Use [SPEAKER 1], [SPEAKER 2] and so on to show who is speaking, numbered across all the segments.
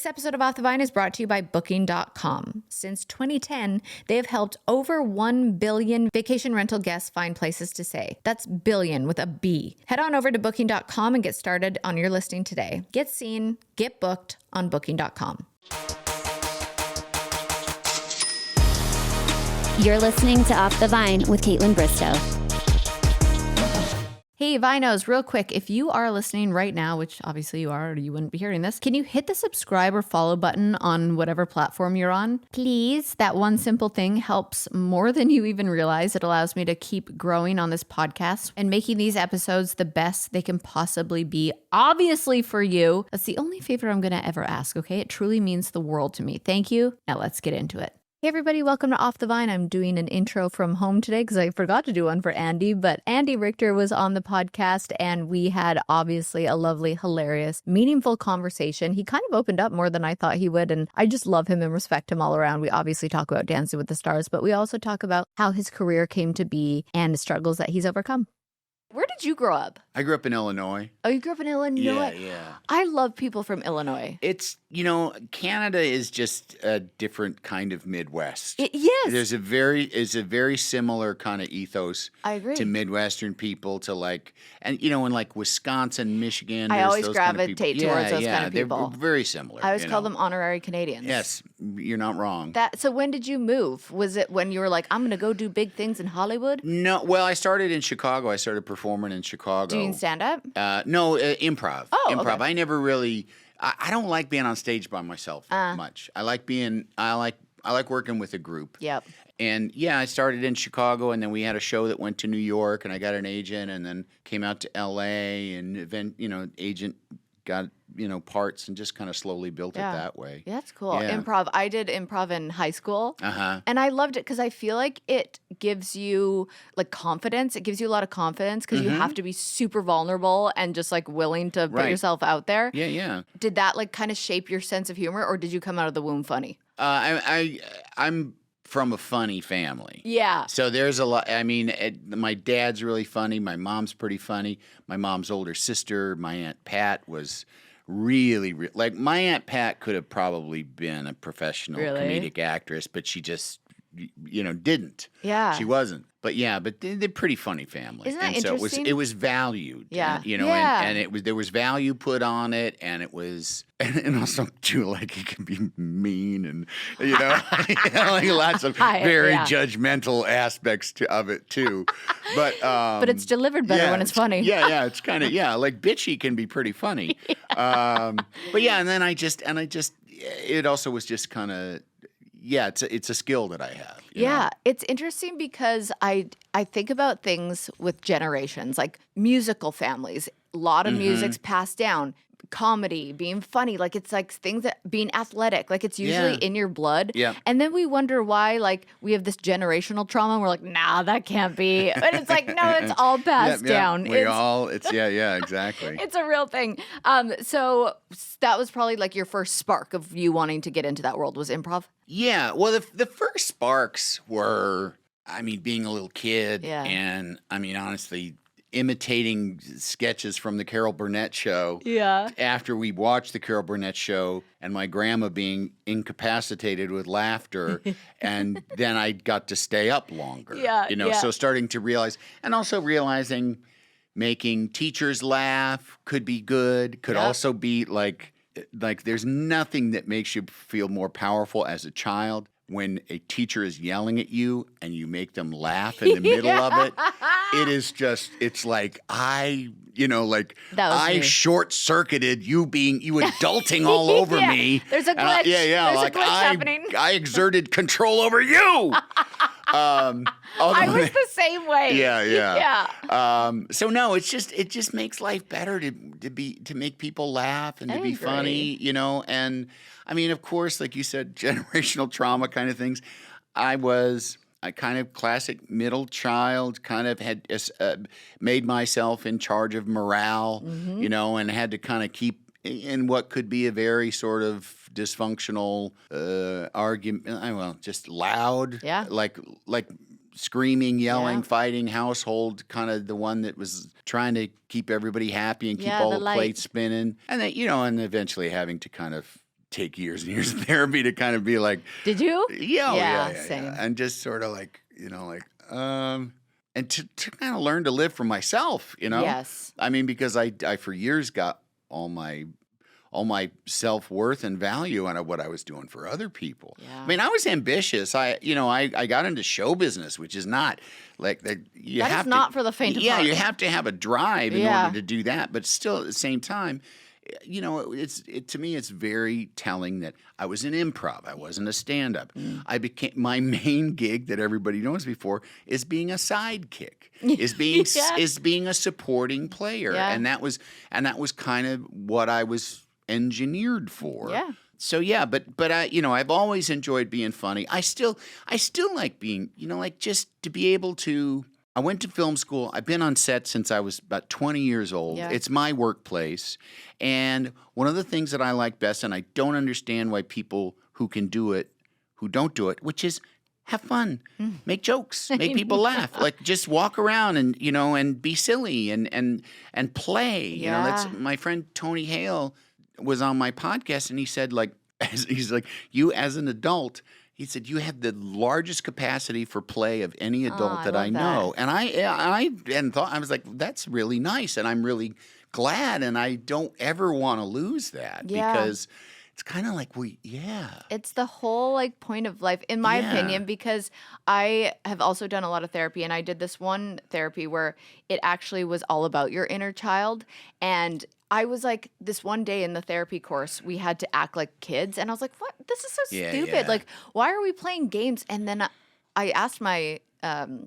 [SPEAKER 1] This episode of Off the Vine is brought to you by Booking.com. Since 2010, they have helped over 1 billion vacation rental guests find places to stay. That's billion with a B. Head on over to Booking.com and get started on your listing today. Get seen, get booked on Booking.com.
[SPEAKER 2] You're listening to Off the Vine with Kaitlyn Bristowe.
[SPEAKER 1] Hey, Vinos, real quick, if you are listening right now, which obviously you are or you wouldn't be hearing this, can you hit the subscribe or follow button on whatever platform you're on? Please. That one simple thing helps more than you even realize. It allows me to keep growing on this podcast and making these episodes the best they can possibly be, obviously for you. That's the only favor I'm going to ever ask, okay? It truly means the world to me. Thank you. Now let's get into it. Hey everybody, welcome to Off the Vine. I'm doing an intro from home today because I forgot to do one for Andy, but Andy Richter was on the podcast and we had obviously a lovely, hilarious, meaningful conversation. He kind of opened up more than I thought he would, and I just love him and respect him all around. We obviously talk about Dancing with the Stars, but we also talk about how his career came to be and the struggles that he's overcome. Where did you grow up?
[SPEAKER 3] I grew up in Illinois.
[SPEAKER 1] Oh, you grew up in Illinois?
[SPEAKER 3] Yeah.
[SPEAKER 1] I love people from Illinois.
[SPEAKER 3] It's, Canada is just a different kind of Midwest.
[SPEAKER 1] Yes.
[SPEAKER 3] It's a very similar kind of ethos.
[SPEAKER 1] I agree.
[SPEAKER 3] To Midwestern people, to in Wisconsin, Michigan.
[SPEAKER 1] I always
[SPEAKER 3] those
[SPEAKER 1] gravitate
[SPEAKER 3] kind of people.
[SPEAKER 1] towards those kind of people.
[SPEAKER 3] They're very similar.
[SPEAKER 1] I always call them honorary Canadians.
[SPEAKER 3] Yes, you're not wrong.
[SPEAKER 1] So when did you move? Was it when you were like, I'm going to go do big things in Hollywood?
[SPEAKER 3] No, well, I started in Chicago. I started performing in Chicago.
[SPEAKER 1] Doing stand-up?
[SPEAKER 3] No, improv.
[SPEAKER 1] Oh,
[SPEAKER 3] improv.
[SPEAKER 1] okay.
[SPEAKER 3] I never really. I don't like being on stage by myself much. I like working with a group.
[SPEAKER 1] Yep.
[SPEAKER 3] And yeah, I started in Chicago, and then we had a show that went to New York, and I got an agent, and then came out to L.A. and agent got parts and just kind of slowly built it that way.
[SPEAKER 1] Yeah, that's cool.
[SPEAKER 3] Yeah.
[SPEAKER 1] Improv. I did improv in high school. And I loved it because I feel like it gives you confidence. It gives you a lot of confidence because you have to be super vulnerable and just willing to put yourself out there.
[SPEAKER 3] Yeah.
[SPEAKER 1] Did that kind of shape your sense of humor, or did you come out of the womb funny?
[SPEAKER 3] I'm from a funny family.
[SPEAKER 1] Yeah.
[SPEAKER 3] So there's a lot. I mean, my dad's really funny. My mom's pretty funny. My mom's older sister, my Aunt Pat, was really my Aunt Pat could have probably been a professional comedic actress, but she just didn't.
[SPEAKER 1] Yeah.
[SPEAKER 3] She wasn't. But they're pretty funny family.
[SPEAKER 1] Isn't that
[SPEAKER 3] and
[SPEAKER 1] interesting?
[SPEAKER 3] So it was valued.
[SPEAKER 1] Yeah.
[SPEAKER 3] And there was value put on it, and it was and also too it can be mean and lots of very judgmental aspects of it too. But
[SPEAKER 1] it's delivered better when it's funny.
[SPEAKER 3] Yeah, it's kind of bitchy can be pretty funny. And then it also was just kind of it's a skill that I have. You know?
[SPEAKER 1] It's interesting because I think about things with generations, like musical families. A lot of music's passed down. Comedy, being funny, it's things that being athletic, it's usually in your blood.
[SPEAKER 3] Yeah.
[SPEAKER 1] And then we wonder why we have this generational trauma and we're like, nah, that can't be. And it's no, it's all passed down.
[SPEAKER 3] Exactly.
[SPEAKER 1] It's a real thing. So that was probably your first spark of you wanting to get into that world was improv?
[SPEAKER 3] Yeah. Well, the first sparks were, being a little kid and honestly, imitating sketches from the Carol Burnett show.
[SPEAKER 1] Yeah.
[SPEAKER 3] After we watched the Carol Burnett show and my grandma being incapacitated with laughter, and then I got to stay up longer. So starting to realize, and also realizing making teachers laugh could be good, could also be like there's nothing that makes you feel more powerful as a child when a teacher is yelling at you and you make them laugh in the middle of it. It is just, it's I short-circuited you adulting all over me.
[SPEAKER 1] There's a glitch. There's a glitch happening.
[SPEAKER 3] I exerted control over you.
[SPEAKER 1] I was the same way.
[SPEAKER 3] Yeah. So no, it just makes life better to make people laugh and to be funny, and of course, like you said, generational trauma kind of things. I was a kind of classic middle child, kind of had made myself in charge of morale, and had to kind of keep in what could be a very sort of dysfunctional argument, just loud, like screaming, yelling, fighting household, kind of the one that was trying to keep everybody happy and keep all the plates spinning. And then, and eventually having to kind of take years and years of therapy to kind of be like,
[SPEAKER 1] Did you?
[SPEAKER 3] yeah,
[SPEAKER 1] same.
[SPEAKER 3] and just sort of like, and to kind of learn to live for myself,
[SPEAKER 1] Yes.
[SPEAKER 3] I mean, because I for years got all my self-worth and value out of what I was doing for other people.
[SPEAKER 1] Yeah.
[SPEAKER 3] I mean, I was ambitious. I got into show business, which is not like that.
[SPEAKER 1] That is not for the faint of heart.
[SPEAKER 3] Yeah, you have to have a drive in
[SPEAKER 1] Yeah.
[SPEAKER 3] order to do that. But still, at the same time, to me, it's very telling that I was an improv. I wasn't a stand-up. I became my main gig that everybody knows me for is being a sidekick, is being a supporting player,
[SPEAKER 1] Yeah.
[SPEAKER 3] and that was kind of what I was engineered for.
[SPEAKER 1] Yeah.
[SPEAKER 3] So yeah, but I I've always enjoyed being funny. I still like being like just to be able to. I went to film school. I've been on set since I was about 20 years old.
[SPEAKER 1] Yeah.
[SPEAKER 3] It's my workplace. And one of the things that I like best, and I don't understand why people who can do it, who don't do it, which is have fun, make jokes, make people laugh. Like just walk around and, and be silly and play.
[SPEAKER 1] Yeah.
[SPEAKER 3] That's my friend Tony Hale was on my podcast and he said he's like, you as an adult, he said, you have the largest capacity for play of any adult that I know. And I was like, that's really nice. And I'm really glad. And I don't ever want to lose that because it's kind of like
[SPEAKER 1] It's the whole like point of life, in my opinion, because I have also done a lot of therapy, and I did this one therapy where it actually was all about your inner child. And I was like, this one day in the therapy course, we had to act like kids. And I was like, what? This is so stupid.
[SPEAKER 3] Yeah.
[SPEAKER 1] Like, why are we playing games? And then I asked my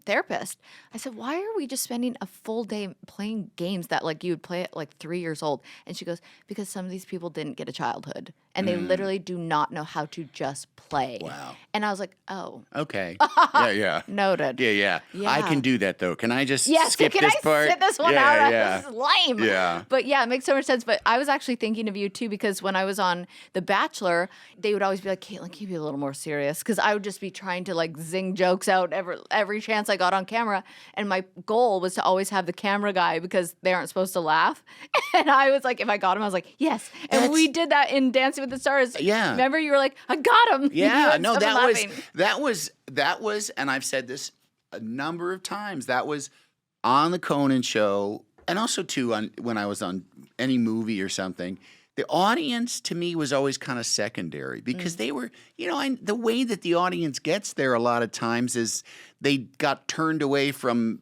[SPEAKER 1] therapist, I said, why are we just spending a full day playing games that like you would play at like 3 years old? And she goes, because some of these people didn't get a childhood and they literally do not know how to just play.
[SPEAKER 3] Wow.
[SPEAKER 1] And I was like, oh.
[SPEAKER 3] Okay. Yeah.
[SPEAKER 1] Noted.
[SPEAKER 3] Yeah. I can do that though. Can I just skip
[SPEAKER 1] can
[SPEAKER 3] this
[SPEAKER 1] I
[SPEAKER 3] part?
[SPEAKER 1] sit this one out? This is lame.
[SPEAKER 3] Yeah.
[SPEAKER 1] But yeah, it makes so much sense. But I was actually thinking of you too, because when I was on The Bachelor, they would always be like, Kaitlyn, can you be a little more serious? Because I would just be trying to like zing jokes out every chance I got on camera. And my goal was to always have the camera guy because they aren't supposed to laugh. And I was like, if I got him, I was like, yes. And we did that in Dancing with the Stars.
[SPEAKER 3] Yeah.
[SPEAKER 1] Remember, you were like, I got him.
[SPEAKER 3] Yeah. No, that was, and I've said this a number of times, that was on the Conan show, and also too when I was on any movie or something. The audience to me was always kind of secondary because they were, the way that the audience gets there a lot of times is they got turned away from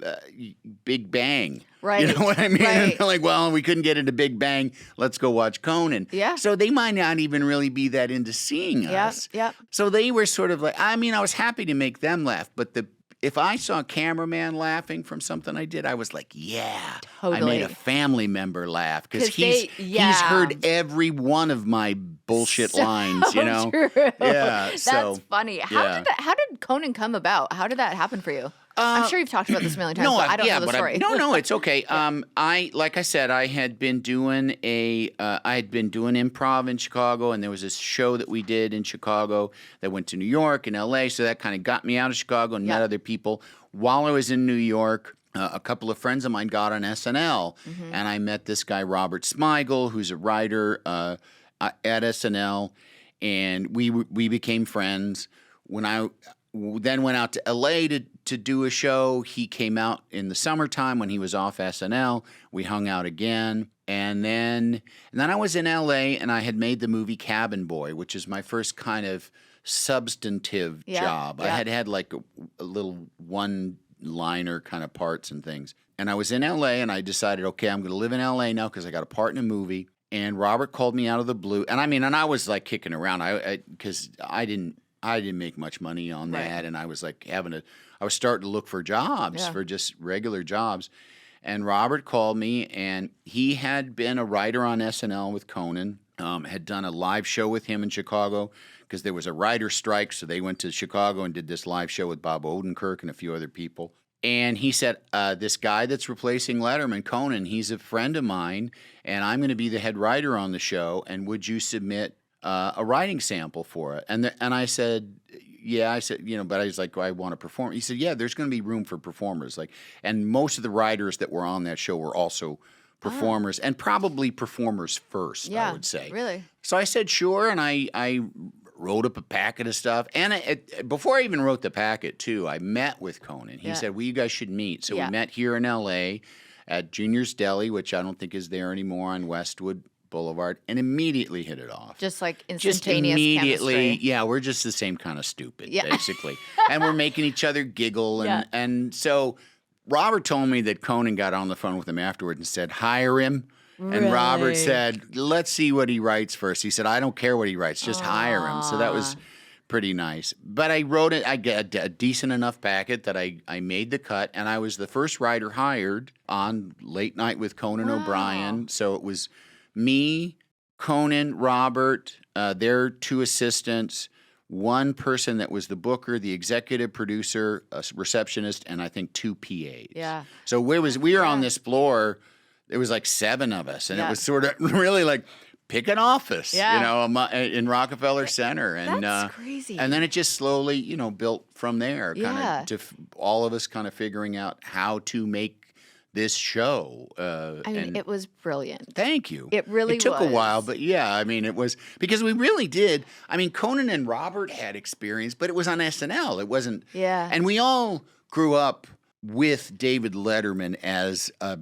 [SPEAKER 3] Big Bang.
[SPEAKER 1] Right.
[SPEAKER 3] You know what I mean?
[SPEAKER 1] Right.
[SPEAKER 3] And they're like, well, we couldn't get into Big Bang. Let's go watch Conan.
[SPEAKER 1] Yeah.
[SPEAKER 3] So they might not even really be that into seeing us.
[SPEAKER 1] Yeah.
[SPEAKER 3] So they were sort of like, I mean, I was happy to make them laugh, but if I saw a cameraman laughing from something I did, I was like, yeah,
[SPEAKER 1] Totally.
[SPEAKER 3] I made a family member laugh because
[SPEAKER 1] 'Cause
[SPEAKER 3] he's heard every one of my bullshit lines,
[SPEAKER 1] True.
[SPEAKER 3] Yeah,
[SPEAKER 1] That's funny. How did Conan come about? How did that happen for you? I'm sure you've talked about this a million times, but I don't know the story.
[SPEAKER 3] No, it's okay. Like I said, I had been doing improv in Chicago, and there was this show that we did in Chicago that went to New York and LA, so that kind of got me out of Chicago and met other people. While I was in New York, a couple of friends of mine got on SNL, and I met this guy, Robert Smigel, who's a writer at SNL, and we became friends. When I then went out to LA to do a show, he came out in the summertime when he was off SNL. We hung out again. And then I was in LA and I had made the movie Cabin Boy, which is my first kind of substantive job.
[SPEAKER 1] Yeah.
[SPEAKER 3] I had like a little one-liner kind of parts and things. And I was in LA and I decided, okay, I'm going to live in LA now because I got a part in a movie. And Robert called me out of the blue. And I was like kicking around because I didn't make much money on that. And I was like I was starting to look for jobs, for just regular jobs. And Robert called me, and he had been a writer on SNL with Conan, had done a live show with him in Chicago because there was a writer strike. So they went to Chicago and did this live show with Bob Odenkirk and a few other people. And he said, this guy that's replacing Letterman, Conan, he's a friend of mine, and I'm going to be the head writer on the show. And would you submit a writing sample for it? And I said, yeah. I said, but I was like, I want to perform. He said, yeah, there's going to be room for performers. And most of the writers that were on that show were also performers, and probably performers first, I would say.
[SPEAKER 1] Really?
[SPEAKER 3] So I said, sure, and I wrote up a packet of stuff. And before I even wrote the packet, too, I met with Conan. He said, well, you guys should meet. So we met here in L.A. at Junior's Deli, which I don't think is there anymore, on Westwood Boulevard, and immediately hit it off.
[SPEAKER 1] Just like instantaneous
[SPEAKER 3] immediately,
[SPEAKER 1] chemistry.
[SPEAKER 3] we're just the same kind of stupid, basically. And we're making each other giggle. And so Robert told me that Conan got on the phone with him afterward and said, hire him. And Robert said, let's see what he writes first. He said, I don't care what he writes, just hire him. So that was pretty nice. But I wrote it, I got a decent enough packet that I made the cut, and I was the first writer hired on Late Night with Conan O'Brien. So it was me, Conan, Robert, their 2 assistants, one person that was the booker, the executive producer, a receptionist, and I think 2 PAs.
[SPEAKER 1] Yeah.
[SPEAKER 3] So we were on this floor. There was like 7 of us, and it was sort of really like pick an office, in Rockefeller Center, and
[SPEAKER 1] that's crazy.
[SPEAKER 3] And then it just slowly, built from there, kind of to all of us kind of figuring out how to make this show.
[SPEAKER 1] It was brilliant.
[SPEAKER 3] Thank you.
[SPEAKER 1] It really
[SPEAKER 3] took
[SPEAKER 1] was.
[SPEAKER 3] a while, but it was because we really did. Conan and Robert had experience, but it was on SNL. It wasn't.
[SPEAKER 1] Yeah.
[SPEAKER 3] And we all grew up with David Letterman as a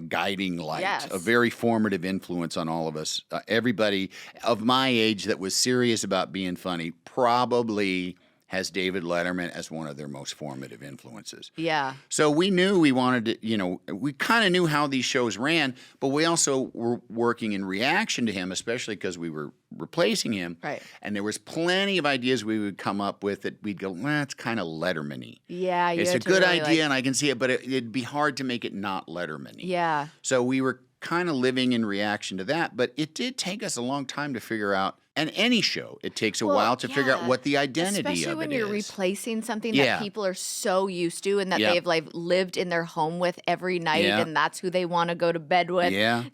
[SPEAKER 3] guiding light, a very formative influence on all of us. Everybody of my age that was serious about being funny probably has David Letterman as one of their most formative influences.
[SPEAKER 1] Yeah.
[SPEAKER 3] So we knew we wanted to, we kind of knew how these shows ran, but we also were working in reaction to him, especially because we were replacing him.
[SPEAKER 1] Right.
[SPEAKER 3] And there was plenty of ideas we would come up with that we'd go, it's kind of Letterman-y.
[SPEAKER 1] Yeah.
[SPEAKER 3] It's a good idea, and I can see it, but it'd be hard to make it not Letterman-y.
[SPEAKER 1] Yeah.
[SPEAKER 3] So we were kind of living in reaction to that, but it did take us a long time to figure out. And any show, it takes a while to figure out what the identity of it is.
[SPEAKER 1] Especially when you're replacing something that people are so used to and that they've lived in their home with every night, and that's who they want to go to bed with.
[SPEAKER 3] Yeah.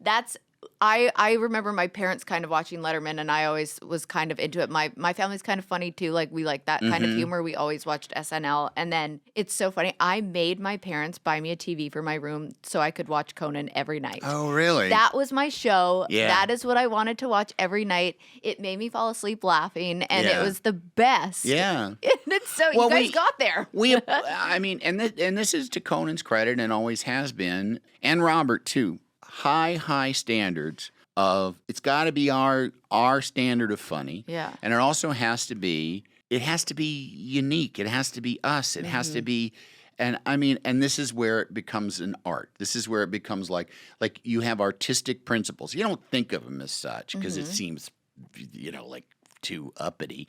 [SPEAKER 1] I remember my parents kind of watching Letterman, and I always was kind of into it. My family's kind of funny too. Like, we like that kind of humor. We always watched SNL. And then it's so funny. I made my parents buy me a TV for my room so I could watch Conan every night.
[SPEAKER 3] Oh, really?
[SPEAKER 1] That was my show.
[SPEAKER 3] Yeah.
[SPEAKER 1] That is what I wanted to watch every night. It made me fall asleep laughing, and it was the best.
[SPEAKER 3] Yeah.
[SPEAKER 1] And it's so, you guys got there.
[SPEAKER 3] And this is to Conan's credit, and always has been, and Robert too. High standards of, it's got to be our standard of funny.
[SPEAKER 1] Yeah.
[SPEAKER 3] And it also has to be unique. It has to be us. It has to be, and this is where it becomes an art. This is where it becomes like you have artistic principles. You don't think of them as such because it seems, like too uppity.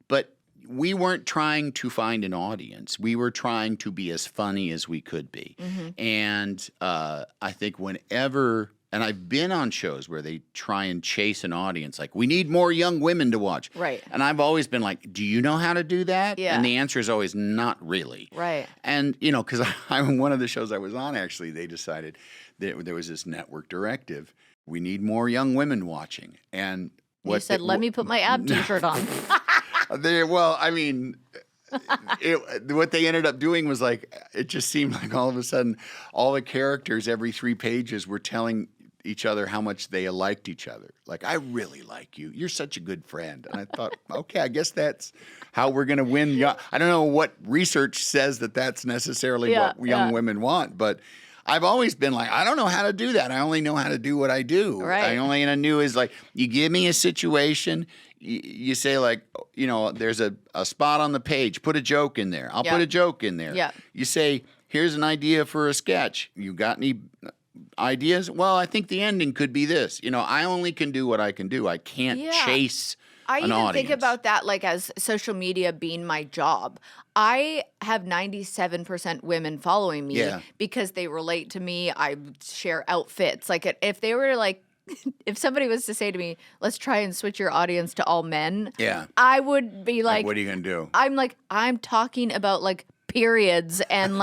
[SPEAKER 3] But we weren't trying to find an audience. We were trying to be as funny as we could be. And I think whenever, and I've been on shows where they try and chase an audience, like, we need more young women to watch.
[SPEAKER 1] Right.
[SPEAKER 3] And I've always been like, do you know how to do that?
[SPEAKER 1] Yeah.
[SPEAKER 3] And the answer is always not really.
[SPEAKER 1] Right.
[SPEAKER 3] And, because one of the shows I was on, actually, they decided that there was this network directive. We need more young women watching. And
[SPEAKER 1] you said, let me put my ab t-shirt on.
[SPEAKER 3] What they ended up doing was it just seemed like all of a sudden all the characters every 3 pages were telling each other how much they liked each other. Like, I really like you. You're such a good friend. And I thought, okay, I guess that's how we're going to win. I don't know what research says that that's necessarily what young women want, but I've always been like, I don't know how to do that. I only know how to do what I do.
[SPEAKER 1] Right.
[SPEAKER 3] I only knew is you give me a situation, you say there's a spot on the page, put a joke in there. I'll put a joke in there.
[SPEAKER 1] Yeah.
[SPEAKER 3] You say, here's an idea for a sketch. You got any ideas? Well, I think the ending could be this. I only can do what I can do. I can't chase
[SPEAKER 1] I
[SPEAKER 3] an
[SPEAKER 1] even
[SPEAKER 3] audience.
[SPEAKER 1] think about that as social media being my job. I have 97% women following me because they relate to me. I share outfits. If they were if somebody was to say to me, let's try and switch your audience to all men, I would be like,
[SPEAKER 3] what are you going to do?
[SPEAKER 1] I'm talking about periods and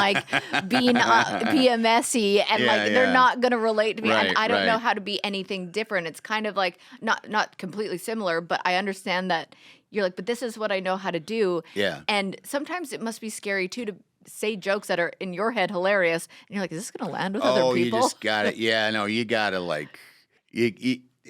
[SPEAKER 1] being PMSy and they're not going to relate to me.
[SPEAKER 3] Right,
[SPEAKER 1] and I don't know how to be anything different. It's kind of not completely similar, but I understand that you're but this is what I know how to do.
[SPEAKER 3] Yeah.
[SPEAKER 1] And sometimes it must be scary too to say jokes that are in your head hilarious, and you're like, is this going to land with other
[SPEAKER 3] Oh,
[SPEAKER 1] people?
[SPEAKER 3] you just got it. Yeah, no, you got to like,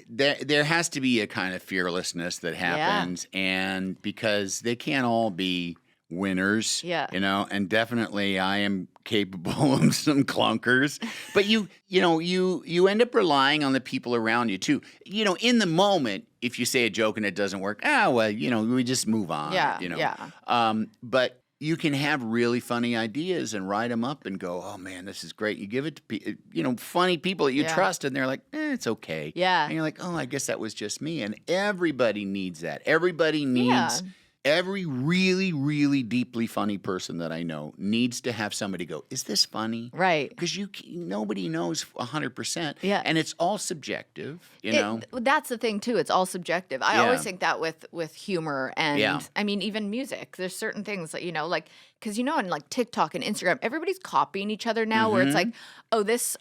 [SPEAKER 3] there has to be a kind of fearlessness that happens, and because they can't all be winners, and definitely I am capable of some clunkers, but you end up relying on the people around you too. In the moment, if you say a joke and it doesn't work, we just move on. But you can have really funny ideas and write them up and go, oh man, this is great. You give it to funny people that you trust, and they're like, it's okay.
[SPEAKER 1] Yeah.
[SPEAKER 3] And you're like, oh, I guess that was just me. And everybody needs that. Everybody needs. Every really, really deeply funny person that I know needs to have somebody go, is this funny?
[SPEAKER 1] Right.
[SPEAKER 3] Because nobody knows 100%.
[SPEAKER 1] Yeah.
[SPEAKER 3] And it's all subjective, know?
[SPEAKER 1] That's the thing, too. It's all subjective. I always think that with humor and, I mean, even music. There's certain things that, like, because, on, like, TikTok and Instagram, everybody's copying each other now where it's like, oh, this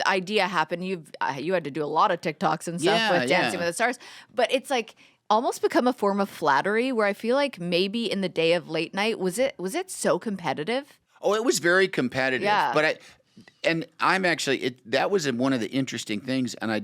[SPEAKER 1] idea happened. You had to do a lot of TikToks and stuff with Dancing with the Stars. But it's like almost become a form of flattery where I feel like maybe in the day of late night, was it so competitive?
[SPEAKER 3] Oh, it was very competitive.
[SPEAKER 1] Yeah.
[SPEAKER 3] But I'm actually, that was one of the interesting things. And I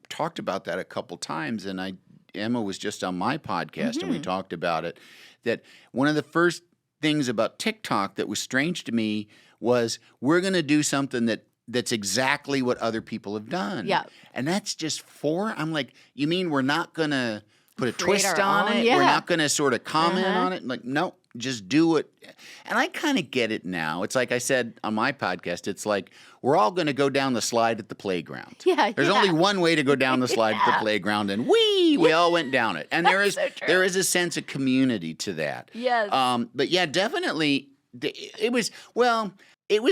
[SPEAKER 3] talked about that a couple times. And Emma was just on my podcast and we talked about it. That one of the first things about TikTok that was strange to me was we're going to do something that's exactly what other people have done.
[SPEAKER 1] Yeah.
[SPEAKER 3] And that's just I'm like, you mean we're not going to put a
[SPEAKER 1] Create
[SPEAKER 3] twist
[SPEAKER 1] our
[SPEAKER 3] on
[SPEAKER 1] own?
[SPEAKER 3] it?
[SPEAKER 1] Yeah.
[SPEAKER 3] We're not going to sort of comment on it? Like, no, just do it. And I kind of get it now. It's like I said on my podcast, it's like we're all going to go down the slide at the playground.
[SPEAKER 1] Yeah.
[SPEAKER 3] There's only one way to go down the slide at the playground, and we all went down it. And there is a sense of community to that.
[SPEAKER 1] Yes.
[SPEAKER 3] But yeah, definitely it was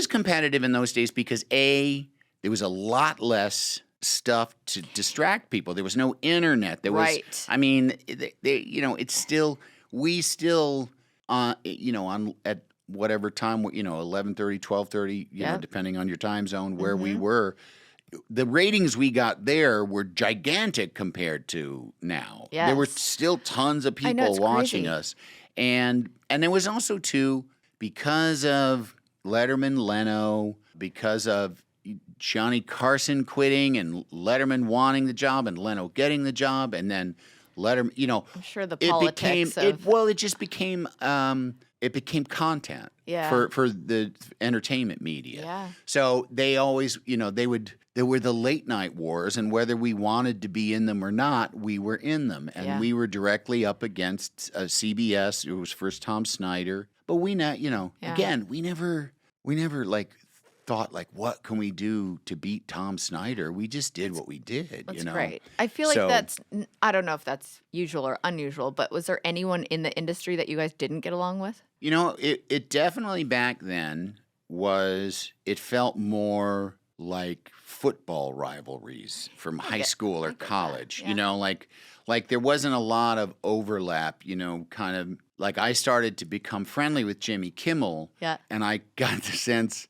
[SPEAKER 3] competitive in those days because there was a lot less stuff to distract people. There was no internet. There was, I mean, it's still, we still, on at whatever time, 11:30, 12:30, depending on your time zone where we were, the ratings we got there were gigantic compared to now.
[SPEAKER 1] Yes.
[SPEAKER 3] There were still tons of people watching us. And there was also too, because of Letterman, Leno, because of Johnny Carson quitting and Letterman wanting the job and Leno getting the job, and then Letterman,
[SPEAKER 1] I'm sure the politics
[SPEAKER 3] it became content for the entertainment media.
[SPEAKER 1] Yeah.
[SPEAKER 3] So they always, there were the late night wars, and whether we wanted to be in them or not, we were in them, and we were directly up against CBS. It was first Tom Snyder, but we again, we never like thought like, what can we do to beat Tom Snyder? We just did what we did.
[SPEAKER 1] That's great. I feel like I don't know if that's usual or unusual, but was there anyone in the industry that you guys didn't get along with?
[SPEAKER 3] It definitely back then it felt more like football rivalries from high school or college. Like there wasn't a lot of overlap, kind of like I started to become friendly with Jimmy Kimmel. Yeah. And I got the sense,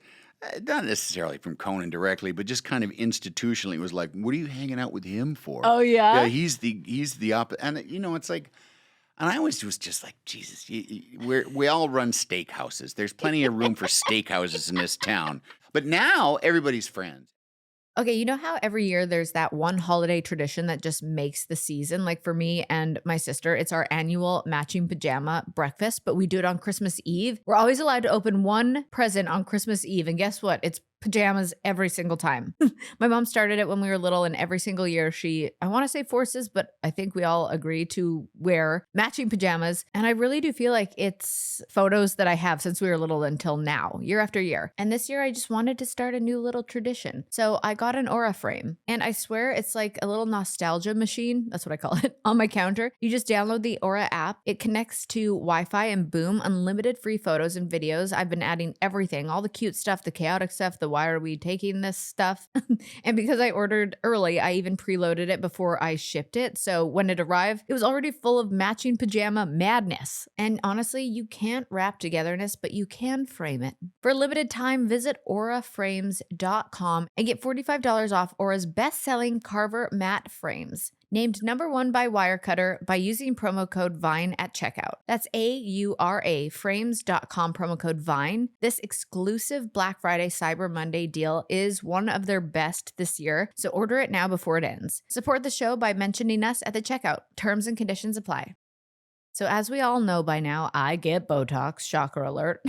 [SPEAKER 3] not necessarily from Conan directly, but just kind of institutionally, it was like, what are you hanging out with him for?
[SPEAKER 1] Oh, yeah?
[SPEAKER 3] Yeah, he's the opposite. And, it's like, and I always was just like, Jesus, we all run steakhouses. There's plenty of room for steakhouses in this town. But now everybody's friends.
[SPEAKER 1] Okay, you know how every year there's that one holiday tradition that just makes the season? Like for me and my sister, it's our annual matching pajama breakfast, but we do it on Christmas Eve. We're always allowed to open one present on Christmas Eve, and guess what? It's pajamas every single time. My mom started it when we were little, and every single year I want to say forces, but I think we all agree to wear matching pajamas. And I really do feel like it's photos that I have since we were little until now, year after year. And this year I just wanted to start a new little tradition. So I got an Aura frame, and I swear it's like a little nostalgia machine. That's what I call it, on my counter. You just download the Aura app. It connects to Wi-Fi, and boom, unlimited free photos and videos. I've been adding everything, all the cute stuff, the chaotic stuff, the why are we taking this stuff? And because I ordered early, I even preloaded it before I shipped it. So when it arrived, it was already full of matching pajama madness. And honestly, you can't wrap togetherness, but you can frame it. For a limited time, visit auraframes.com and get $45 off Aura's best-selling Carver matte frames. Named #1 by Wirecutter by using promo code VINE at checkout. That's AURA frames.com promo code VINE. This exclusive Black Friday Cyber Monday deal is one of their best this year, so order it now before it ends. Support the show by mentioning us at the checkout. Terms and conditions apply. So as we all know by now, I get Botox, shocker alert.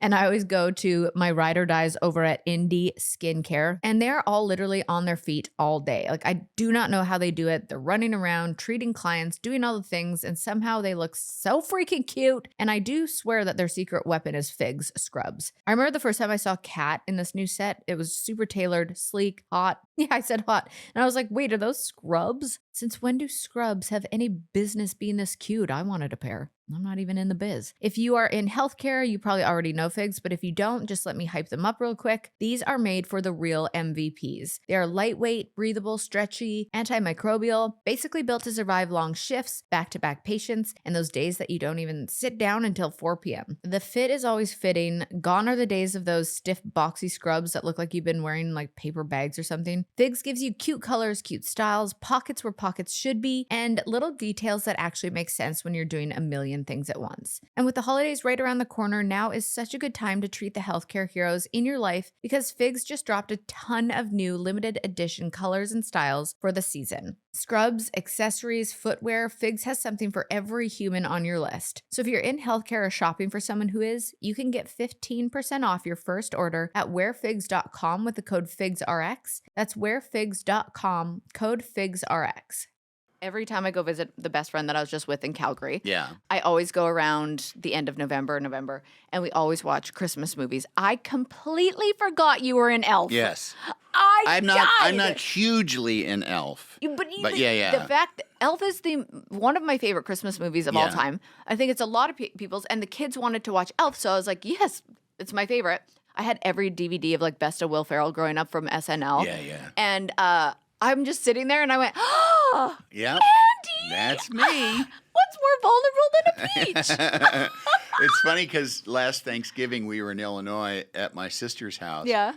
[SPEAKER 1] And I always go to my ride or dies over at Indie Skincare. And they're all literally on their feet all day. Like, I do not know how they do it. They're running around, treating clients, doing all the things, and somehow they look so freaking cute. And I do swear that their secret weapon is Figs scrubs. I remember the first time I saw Kat in this new set. It was super tailored, sleek, hot. Yeah, I said hot. And I was like, wait, are those scrubs? Since when do scrubs have any business being this cute? I wanted a pair. I'm not even in the biz. If you are in healthcare, you probably already know Figs, but if you don't, just let me hype them up real quick. These are made for the real MVPs. They are lightweight, breathable, stretchy, antimicrobial, basically built to survive long shifts, back-to-back patients, and those days that you don't even sit down until 4 p.m. The fit is always fitting. Gone are the days of those stiff, boxy scrubs that look like you've been wearing like paper bags or something. Figs gives you cute colors, cute styles, pockets where pockets should be, and little details that actually make sense when you're doing a million things at once. And with the holidays right around the corner, now is such a good time to treat the healthcare heroes in your life because Figs just dropped a ton of new limited edition colors and styles for the season. Scrubs, accessories, footwear, Figs has something for every human on your list. So if you're in healthcare or shopping for someone who is, you can get 15% off your first order at wearfigs.com with the code FIGSRX. That's wearfigs.com, code FIGSRX. Every time I go visit the best friend that I was just with in Calgary, I always go around the end of November, and we always watch Christmas movies. I completely forgot you were in Elf.
[SPEAKER 3] Yes.
[SPEAKER 1] I'm
[SPEAKER 3] not hugely in Elf. But yeah.
[SPEAKER 1] The fact that Elf is one of my favorite Christmas movies of all time. I think it's a lot of people's, and the kids wanted to watch Elf, so I was like, yes, it's my favorite. I had every DVD of like Best of Will Ferrell growing up from SNL.
[SPEAKER 3] Yeah.
[SPEAKER 1] And I'm just sitting there, and I went, oh,
[SPEAKER 3] yeah,
[SPEAKER 1] Andy,
[SPEAKER 3] that's me.
[SPEAKER 1] What's more vulnerable than a peach?
[SPEAKER 3] It's funny because last Thanksgiving we were in Illinois at my sister's house.
[SPEAKER 1] Yeah.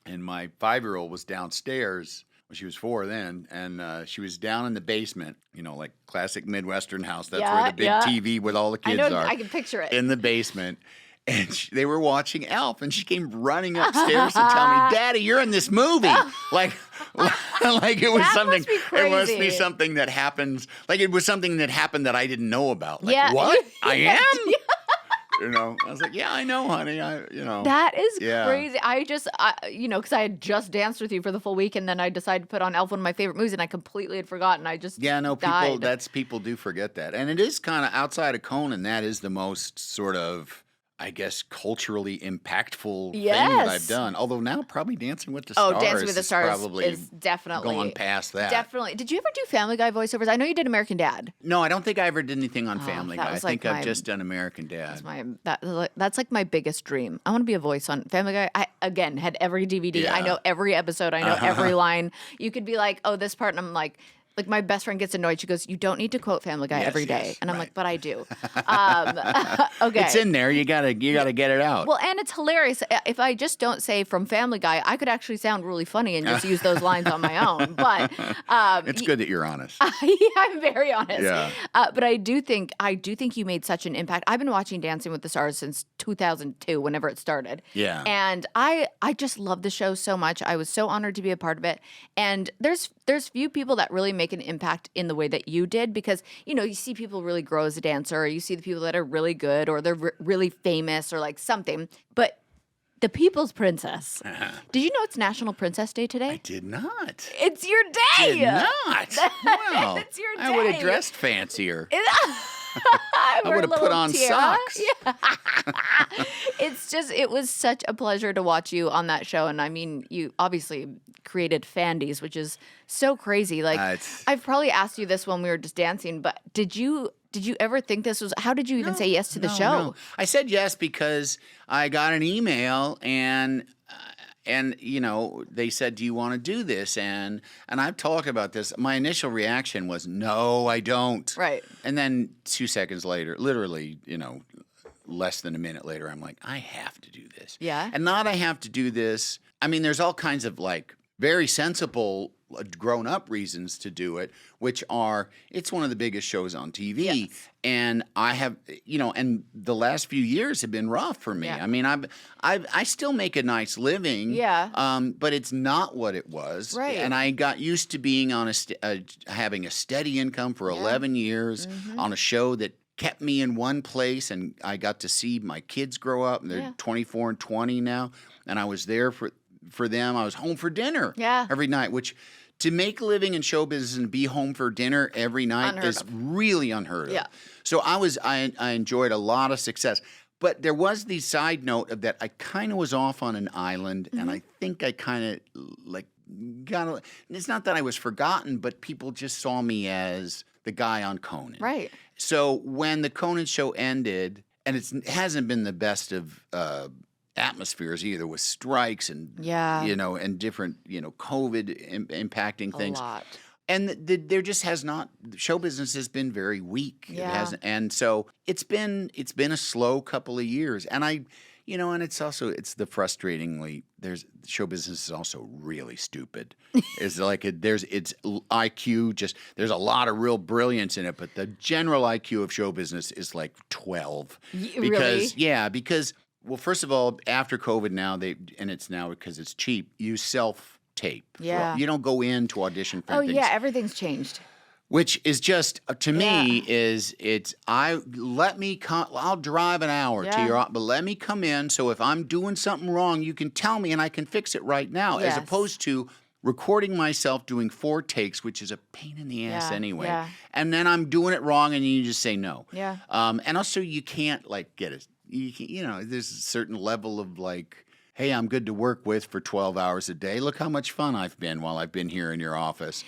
[SPEAKER 3] And my 5-year-old was downstairs. Well, she was 4 then, and she was down in the basement, like classic Midwestern house. That's where the big TV with all the kids are.
[SPEAKER 1] I can picture it.
[SPEAKER 3] In the basement. And they were watching Elf, and she came running upstairs to tell me, "Daddy, you're in this movie." like it was something. It must be something that happens. Like it was something that happened that I didn't know about. Like, what? I am. I was like, yeah, I know, honey.
[SPEAKER 1] That is crazy. I just, because I had just danced with you for the full week, and then I decided to put on Elf, one of my favorite movies, and I completely had forgotten. I just
[SPEAKER 3] people do forget that, and it is kind of outside of Conan. That is the most sort of, I guess, culturally impactful thing that I've done. Although now probably Dancing with the Stars.
[SPEAKER 1] Oh, Dancing with the Stars
[SPEAKER 3] probably
[SPEAKER 1] is definitely
[SPEAKER 3] gone past that.
[SPEAKER 1] Definitely. Did you ever do Family Guy voiceovers? I know you did American Dad.
[SPEAKER 3] No, I don't think I ever did anything on Family Guy. I think I've just done American Dad.
[SPEAKER 1] That's like my biggest dream. I want to be a voice on Family Guy. I, again, had every DVD. Yeah. I know every episode. I know every line. You could be like, oh, this part, and I'm like my best friend gets annoyed. She goes, "You don't need to quote Family Guy every day." And I'm like, "But I do." Okay,
[SPEAKER 3] it's in there. You gotta get it out.
[SPEAKER 1] Well, and it's hilarious. If I just don't say from Family Guy, I could actually sound really funny and just use those lines on my own. But
[SPEAKER 3] it's good that you're honest.
[SPEAKER 1] I'm very honest.
[SPEAKER 3] Yeah.
[SPEAKER 1] But I do think you made such an impact. I've been watching Dancing with the Stars since 2002, whenever it started.
[SPEAKER 3] Yeah.
[SPEAKER 1] And I just love the show so much. I was so honored to be a part of it. And there's few people that really make an impact in the way that you did, because you see people really grow as a dancer, or you see the people that are really good, or they're really famous, or like something. But the People's Princess. Did you know it's National Princess Day today?
[SPEAKER 3] I did not.
[SPEAKER 1] It's your day.
[SPEAKER 3] Did not. Well,
[SPEAKER 1] it's your day.
[SPEAKER 3] I would have dressed fancier.
[SPEAKER 1] I
[SPEAKER 3] would have put on socks.
[SPEAKER 1] Yeah. It was such a pleasure to watch you on that show. And I mean, you obviously created Fandies, which is so crazy. Like, I've probably asked you this when we were just dancing, but did you ever think this was, how did you even say yes to the show?
[SPEAKER 3] No. I said yes because I got an email and they said, "Do you want to do this?" And I've talked about this. My initial reaction was, "No, I don't."
[SPEAKER 1] Right.
[SPEAKER 3] And then 2 seconds later, literally, less than a minute later, I'm like, I have to do this.
[SPEAKER 1] Yeah.
[SPEAKER 3] And not I have to do this. I mean, there's all kinds of like very sensible grown-up reasons to do it, which are it's one of the biggest shows on TV.
[SPEAKER 1] Yes.
[SPEAKER 3] And I have, and the last few years have been rough for me.
[SPEAKER 1] Yeah.
[SPEAKER 3] I mean, I still make a nice living.
[SPEAKER 1] Yeah.
[SPEAKER 3] But it's not what it was.
[SPEAKER 1] Right.
[SPEAKER 3] And I got used to being on having a steady income for 11 years on a show that kept me in one place, and I got to see my kids grow up. And they're 24 and 20 now, and I was there for them. I was home for dinner every night, which to make a living in show business and be home for dinner every night is really unheard of.
[SPEAKER 1] Yeah.
[SPEAKER 3] So I enjoyed a lot of success. But there was the side note of that I kind of was off on an island, and I think I kind of it's not that I was forgotten, but people just saw me as the guy on Conan.
[SPEAKER 1] Right.
[SPEAKER 3] So when the Conan show ended, and it hasn't been the best of atmospheres either, with strikes and and different COVID impacting things.
[SPEAKER 1] A lot.
[SPEAKER 3] And there just has not, show business has been very weak.
[SPEAKER 1] Yeah.
[SPEAKER 3] It hasn't, and so it's been a slow couple of years. And and it's the frustratingly, show business is also really stupid. It's like it's IQ, there's a lot of real brilliance in it, but the general IQ of show business is like 12. Because well, first of all, after COVID now it's now because it's cheap, you self-tape.
[SPEAKER 1] Yeah.
[SPEAKER 3] You don't go in to audition for things.
[SPEAKER 1] Yeah, everything's changed.
[SPEAKER 3] Which is just, to me, I'll drive an hour to your, but let me come in, so if I'm doing something wrong, you can tell me and I can fix it right now, as opposed to recording myself doing 4 takes, which is a pain in the ass anyway.
[SPEAKER 1] Yeah.
[SPEAKER 3] And then I'm doing it wrong and you just say no.
[SPEAKER 1] Yeah.
[SPEAKER 3] And also you can't get it. There's a certain level of hey, I'm good to work with for 12 hours a day. Look how much fun I've been while I've been here in your office.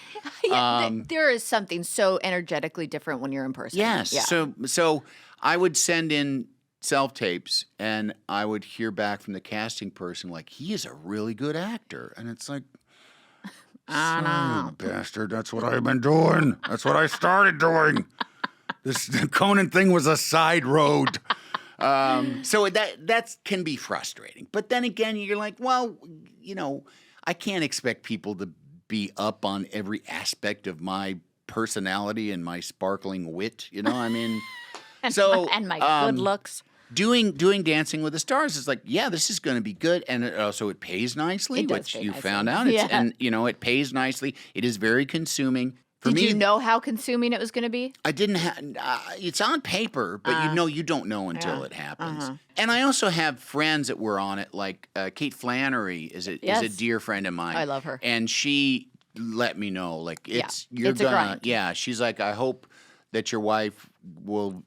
[SPEAKER 1] There is something so energetically different when you're in person.
[SPEAKER 3] Yes.
[SPEAKER 1] Yeah.
[SPEAKER 3] So I would send in self-tapes, and I would hear back from the casting person, he is a really good actor. And it's like,
[SPEAKER 1] I know.
[SPEAKER 3] Bastard, that's what I've been doing. That's what I started doing. The Conan thing was a side road. So that can be frustrating. But then again, you're like, well, I can't expect people to be up on every aspect of my personality and my sparkling wit. I mean,
[SPEAKER 1] and my good looks.
[SPEAKER 3] Doing Dancing with the Stars is this is going to be good, and it pays nicely, which you found out. And it pays nicely. It is very consuming.
[SPEAKER 1] Did you know how consuming it was going to be?
[SPEAKER 3] I didn't have. It's on paper, but you don't know until it happens. And I also have friends that were on it, like Kate Flannery is a dear friend of mine.
[SPEAKER 1] I love her,
[SPEAKER 3] and she let me know it's
[SPEAKER 1] a grind.
[SPEAKER 3] Yeah, she's like, I hope that your wife will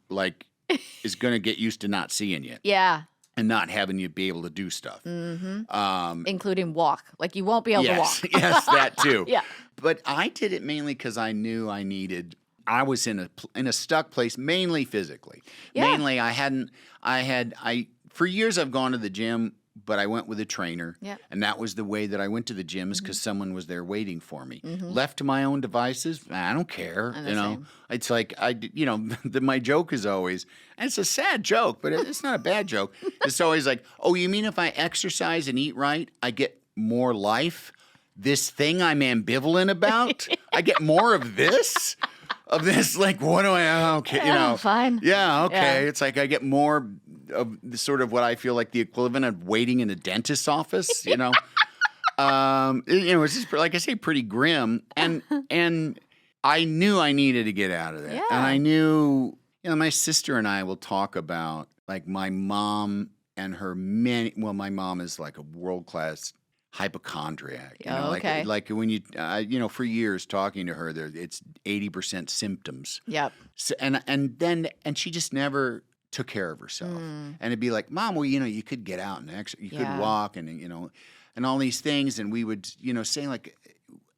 [SPEAKER 3] is going to get used to not seeing you.
[SPEAKER 1] Yeah.
[SPEAKER 3] And not having you be able to do stuff.
[SPEAKER 1] Mm-hmm. Including walk. You won't be able to walk.
[SPEAKER 3] Yes, that too.
[SPEAKER 1] Yeah.
[SPEAKER 3] But I did it mainly because I knew I was in a stuck place, mainly physically.
[SPEAKER 1] Yeah.
[SPEAKER 3] Mainly for years I've gone to the gym, but I went with a trainer.
[SPEAKER 1] Yeah.
[SPEAKER 3] And that was the way that I went to the gym, is because someone was there waiting for me. Left to my own devices, I don't care.
[SPEAKER 1] Same.
[SPEAKER 3] It's my joke is always, and it's a sad joke, but it's not a bad joke. It's always oh, you mean if I exercise and eat right, I get more life? This thing I'm ambivalent about, I get more of this? Of this, what do I, okay,
[SPEAKER 1] fine.
[SPEAKER 3] Yeah, okay.
[SPEAKER 1] Yeah.
[SPEAKER 3] It's I get more of the sort of what I feel like the equivalent of waiting in a dentist's office, It's just, like I say, pretty grim. And I knew I needed to get out of that.
[SPEAKER 1] Yeah.
[SPEAKER 3] And I knew, my sister and I will talk about, my mom and her my mom is a world-class hypochondriac.
[SPEAKER 1] Okay.
[SPEAKER 3] When you, for years talking to her, it's 80% symptoms.
[SPEAKER 1] Yep.
[SPEAKER 3] So, and she just never took care of herself. And it'd be like, Mom, well, you could get out and you could walk and, and all these things. And we would, say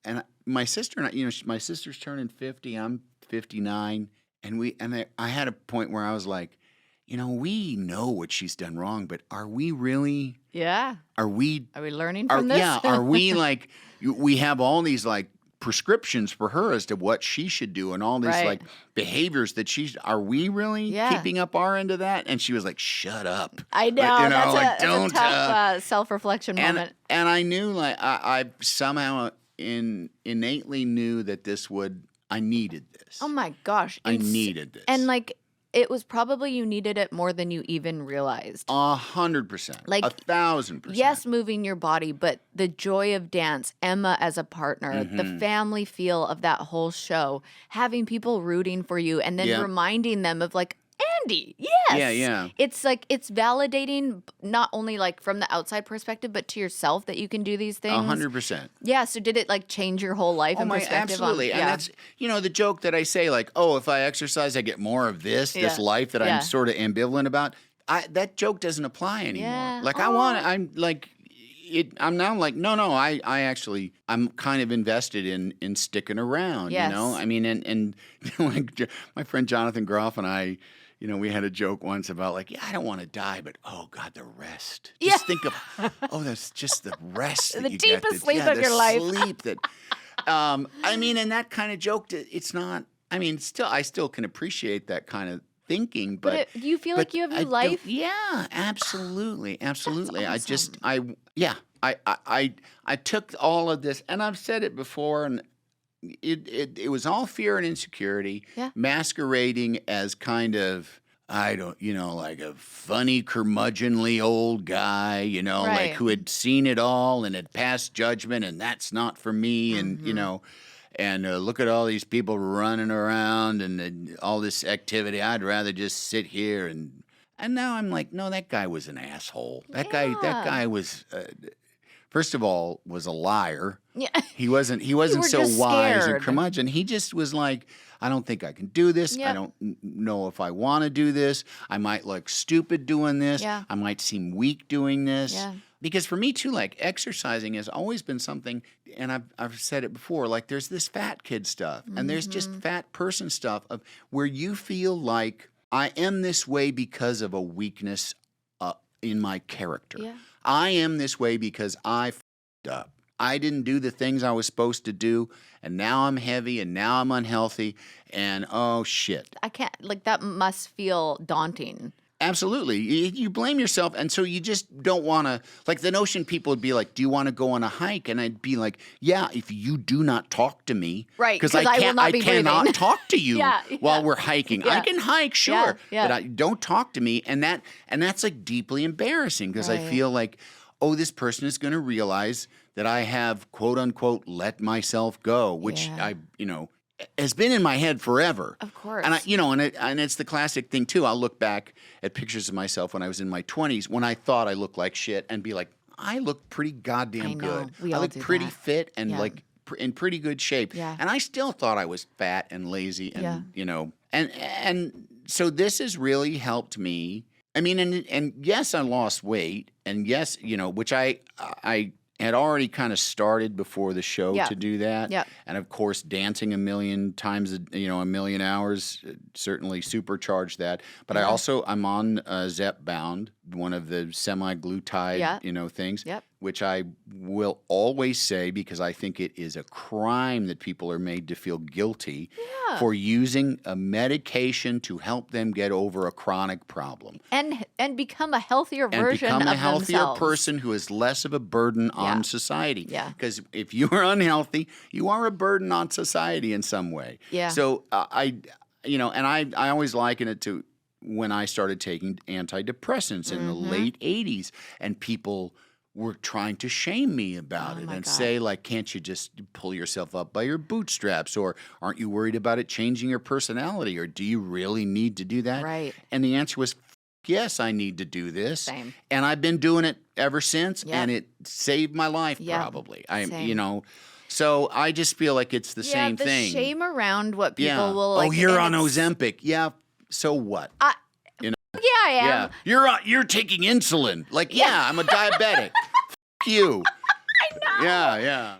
[SPEAKER 3] and my sister and I, my sister's turning 50, I'm 59. And I had a point where I was like, we know what she's done wrong, but are we really?
[SPEAKER 1] Yeah.
[SPEAKER 3] Are we
[SPEAKER 1] learning from this?
[SPEAKER 3] Yeah. Are we we have all these prescriptions for her as to what she should do and all these like behaviors that are we really keeping up our end of that? And she was like, shut up.
[SPEAKER 1] I know.
[SPEAKER 3] Like,
[SPEAKER 1] That's a tough self-reflection moment.
[SPEAKER 3] And I knew like I somehow innately knew that I needed this.
[SPEAKER 1] Oh my gosh.
[SPEAKER 3] I needed this.
[SPEAKER 1] And like, it was probably you needed it more than you even realized.
[SPEAKER 3] 100%.
[SPEAKER 1] Like
[SPEAKER 3] 1,000%.
[SPEAKER 1] Yes, moving your body, but the joy of dance, Emma as a partner, the family feel of that whole show, having people rooting for you and then reminding them of like, Andy, yes.
[SPEAKER 3] Yeah.
[SPEAKER 1] It's like, it's validating not only like from the outside perspective, but to yourself that you can do these things.
[SPEAKER 3] 100%.
[SPEAKER 1] Yeah. So did it like change your whole life and perspective?
[SPEAKER 3] Absolutely. And that's, the joke that I say like, oh, if I exercise, I get more of this life that I'm sort of ambivalent about. That joke doesn't apply anymore.
[SPEAKER 1] Yeah.
[SPEAKER 3] Like I'm now like, no, I'm kind of invested in sticking around,
[SPEAKER 1] Yes.
[SPEAKER 3] I mean, and like my friend Jonathan Groff and I, we had a joke once about like, I don't want to die, but oh God, the rest. Just think of, that's just the rest.
[SPEAKER 1] The deepest sleep of your life.
[SPEAKER 3] Sleep that, I mean, and that kind of joke, it's not, I mean, I still can appreciate that kind of thinking, but
[SPEAKER 1] do you feel like you have new life?
[SPEAKER 3] Yeah, absolutely.
[SPEAKER 1] That's awesome.
[SPEAKER 3] I took all of this, and I've said it before, and it was all fear and insecurity masquerading as kind of, like a funny curmudgeonly old guy, like who had seen it all and had passed judgment, and that's not for me, and and look at all these people running around and all this activity. I'd rather just sit here and now I'm like, no, that guy was an asshole. That guy was. First of all, was a liar. Yeah. He wasn't so wise and curmudgeon. He just was like, I don't think I can do this.
[SPEAKER 1] Yep.
[SPEAKER 3] I don't know if I want to do this. I might look stupid doing this.
[SPEAKER 1] Yeah.
[SPEAKER 3] I might seem weak doing this.
[SPEAKER 1] Yeah.
[SPEAKER 3] Because for me too, like exercising has always been something, and I've said it before, like there's this fat kid stuff and there's just fat person stuff of where you feel like I am this way because of a weakness in my character.
[SPEAKER 1] Yeah.
[SPEAKER 3] I am this way because I f***ed up. I didn't do the things I was supposed to do, and now I'm heavy, and now I'm unhealthy, and oh shit.
[SPEAKER 1] I can't, like that must feel daunting.
[SPEAKER 3] Absolutely. You blame yourself, and so you just don't want to, like the notion people would be like, do you want to go on a hike? And I'd be like, yeah, if you do not talk to me.
[SPEAKER 1] Right,
[SPEAKER 3] because I cannot talk to you while we're hiking.
[SPEAKER 1] Yeah.
[SPEAKER 3] I can hike, sure,
[SPEAKER 1] Yeah.
[SPEAKER 3] but don't talk to me. And that's like deeply embarrassing because I feel like, oh, this person is going to realize that I have, quote unquote, let myself go, which has been in my head forever.
[SPEAKER 1] Of course.
[SPEAKER 3] And and it's the classic thing too. I'll look back at pictures of myself when I was in my 20s when I thought I looked like shit and be like, I look pretty goddamn good.
[SPEAKER 1] We
[SPEAKER 3] I
[SPEAKER 1] all
[SPEAKER 3] look
[SPEAKER 1] do
[SPEAKER 3] pretty
[SPEAKER 1] that.
[SPEAKER 3] fit and like in pretty good shape.
[SPEAKER 1] Yeah.
[SPEAKER 3] And I still thought I was fat and lazy and and so this has really helped me. I mean, and yes, I lost weight, and yes, which I had already kind of started before the show to do that.
[SPEAKER 1] Yeah.
[SPEAKER 3] And of course, dancing a million times, a million hours certainly supercharged that. But I'm on Zepbound, one of the semi-glutide, things, which I will always say because I think it is a crime that people are made to feel guilty for using a medication to help them get over a chronic problem.
[SPEAKER 1] And become a healthier version of themselves.
[SPEAKER 3] And become a healthier person who is less of a burden on society.
[SPEAKER 1] Yeah.
[SPEAKER 3] Because if you are unhealthy, you are a burden on society in some way.
[SPEAKER 1] Yeah.
[SPEAKER 3] So I always liken it to when I started taking antidepressants in the late 80s and people were trying to shame me about it and say, like, can't you just pull yourself up by your bootstraps? Or aren't you worried about it changing your personality? Or do you really need to do that?
[SPEAKER 1] Right.
[SPEAKER 3] And the answer was, yes, I need to do this.
[SPEAKER 1] Same.
[SPEAKER 3] And I've been doing it ever since, and it saved my life probably. So I just feel like it's the same thing.
[SPEAKER 1] The shame around what people will like.
[SPEAKER 3] Oh, you're on Ozempic. Yeah, so what?
[SPEAKER 1] I am.
[SPEAKER 3] Yeah, you're taking insulin. Like, I'm a diabetic. F*** you.
[SPEAKER 1] I know.
[SPEAKER 3] Yeah.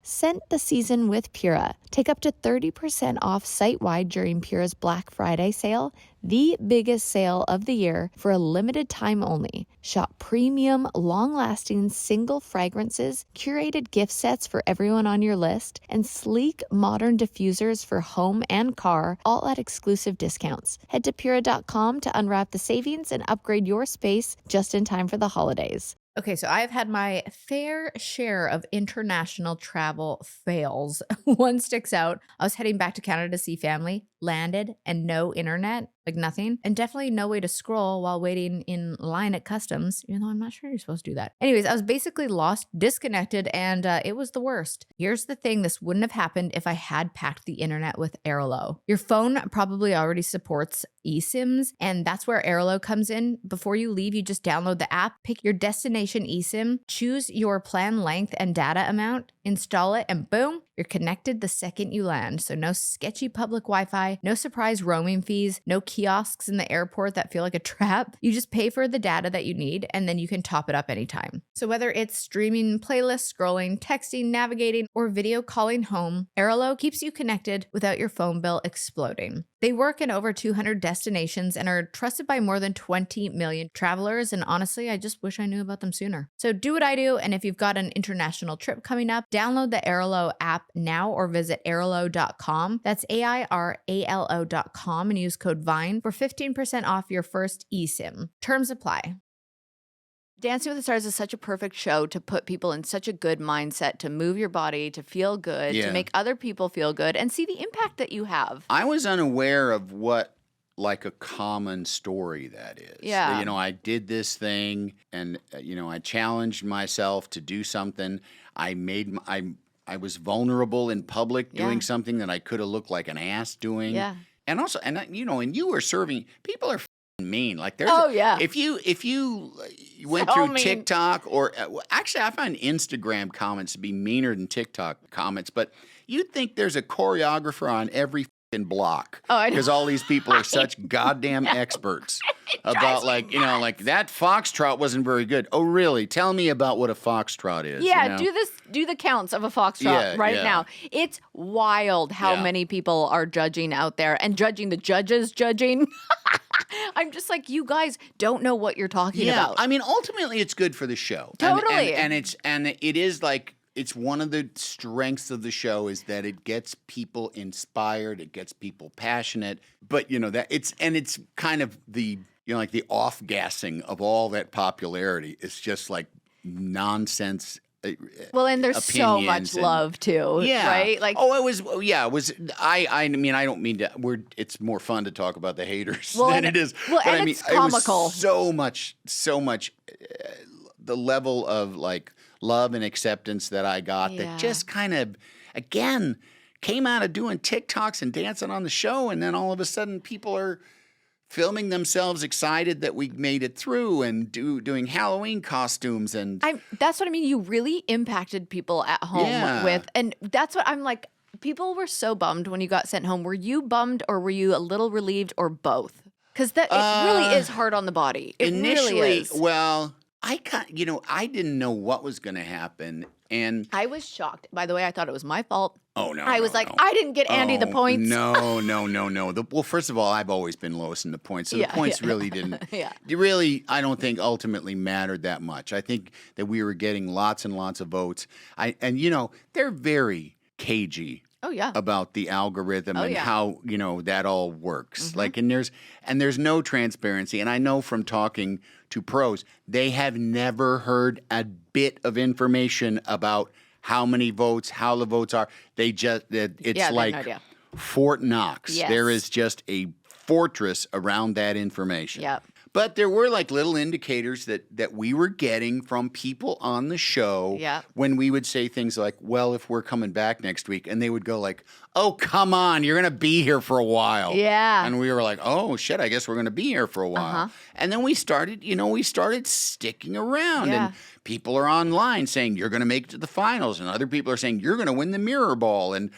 [SPEAKER 1] Scent the season with Pura. Take up to 30% off site-wide during Pura's Black Friday sale, the biggest sale of the year, for a limited time only. Shop premium, long-lasting single fragrances, curated gift sets for everyone on your list, and sleek, modern diffusers for home and car, all at exclusive discounts. Head to Pura.com to unwrap the savings and upgrade your space just in time for the holidays. Okay, so I've had my fair share of international travel fails. One sticks out. I was heading back to Canada to see family, landed, and no internet, like nothing, and definitely no way to scroll while waiting in line at customs, even though I'm not sure you're supposed to do that. Anyways, I was basically lost, disconnected, and it was the worst. Here's the thing, this wouldn't have happened if I had packed the internet with Airalo. Your phone probably already supports eSIMs, and that's where Airalo comes in. Before you leave, you just download the app, pick your destination eSIM, choose your plan length and data amount, install it, and boom, you're connected the second you land. So no sketchy public Wi-Fi, no surprise roaming fees, no kiosks in the airport that feel like a trap. You just pay for the data that you need, and then you can top it up anytime. So whether it's streaming playlists, scrolling, texting, navigating, or video calling home, Airalo keeps you connected without your phone bill exploding. They work in over 200 destinations and are trusted by more than 20 million travelers. And honestly, I just wish I knew about them sooner. So do what I do. And if you've got an international trip coming up, download the Airalo app now or visit airalo.com. That's AIRALO.com and use code VINE for 15% off your first eSIM. Terms apply. Dancing with the Stars is such a perfect show to put people in such a good mindset, to move your body, to feel good, to make other people feel good, and see the impact that you have.
[SPEAKER 3] I was unaware of what like a common story that is.
[SPEAKER 1] Yeah.
[SPEAKER 3] You know, I did this thing and, I challenged myself to do something. I was vulnerable in public doing something that I could have looked like an ass doing.
[SPEAKER 1] Yeah.
[SPEAKER 3] And also, and you were serving, people are mean. Like there's if you went
[SPEAKER 1] So
[SPEAKER 3] through
[SPEAKER 1] mean.
[SPEAKER 3] TikTok or actually I find Instagram comments to be meaner than TikTok comments, but you'd think there's a choreographer on every fucking block.
[SPEAKER 1] Oh, I know.
[SPEAKER 3] Because all these people are such goddamn experts about like that foxtrot wasn't very good. Oh really? Tell me about what a foxtrot is.
[SPEAKER 1] Yeah, do the counts of a foxtrot now. It's wild how many people are judging out there and judging the judges judging. I'm just like, you guys don't know what you're talking about.
[SPEAKER 3] I mean, ultimately, it's good for the show.
[SPEAKER 1] Totally.
[SPEAKER 3] And it is like, it's one of the strengths of the show is that it gets people inspired, it gets people passionate. But it's kind of the like the off-gassing of all that popularity. It's just like nonsense.
[SPEAKER 1] Well, and there's so much love too, right? Like,
[SPEAKER 3] it was. I mean, I don't mean to. It's more fun to talk about the haters than it is.
[SPEAKER 1] Well,
[SPEAKER 3] but
[SPEAKER 1] and
[SPEAKER 3] I mean,
[SPEAKER 1] it's comical.
[SPEAKER 3] It was so much. The level of like love and acceptance that I got that just kind of again came out of doing TikToks and dancing on the show, and then all of a sudden people are filming themselves excited that we made it through and doing Halloween costumes and
[SPEAKER 1] that's what I mean. You really impacted people at home with, and that's what I'm like. People were so bummed when you got sent home. Were you bummed or were you a little relieved or both? Because it really is hard on the body. It
[SPEAKER 3] initially,
[SPEAKER 1] really is.
[SPEAKER 3] Well, I didn't know what was going to happen, and
[SPEAKER 1] I was shocked. By the way, I thought it was my fault.
[SPEAKER 3] Oh, no.
[SPEAKER 1] I was like, I didn't get Andy the points.
[SPEAKER 3] No. Well, first of all, I've always been lowest in the points, so the points really didn't. Really, I don't think ultimately mattered that much. I think that we were getting lots and lots of votes. They're very cagey.
[SPEAKER 1] Oh, yeah.
[SPEAKER 3] About the algorithm and how, that all works. Mm-hmm. Like, and there's no transparency. And I know from talking to pros, they have never heard a bit of information about how many votes, how the votes are. It's like
[SPEAKER 1] no
[SPEAKER 3] Fort Knox.
[SPEAKER 1] Yes.
[SPEAKER 3] There is just a fortress around that information.
[SPEAKER 1] Yep.
[SPEAKER 3] But there were like little indicators that we were getting from people on the show when we would say things like, well, if we're coming back next week, and they would go like, oh, come on, you're going to be here for a while.
[SPEAKER 1] Yeah.
[SPEAKER 3] And we were like, oh, shit, I guess we're going to be here for a while. Uh-huh. And then we started sticking around.
[SPEAKER 1] Yeah.
[SPEAKER 3] And people are online saying, you're going to make it to the finals. And other people are saying, you're going to win the mirror ball. And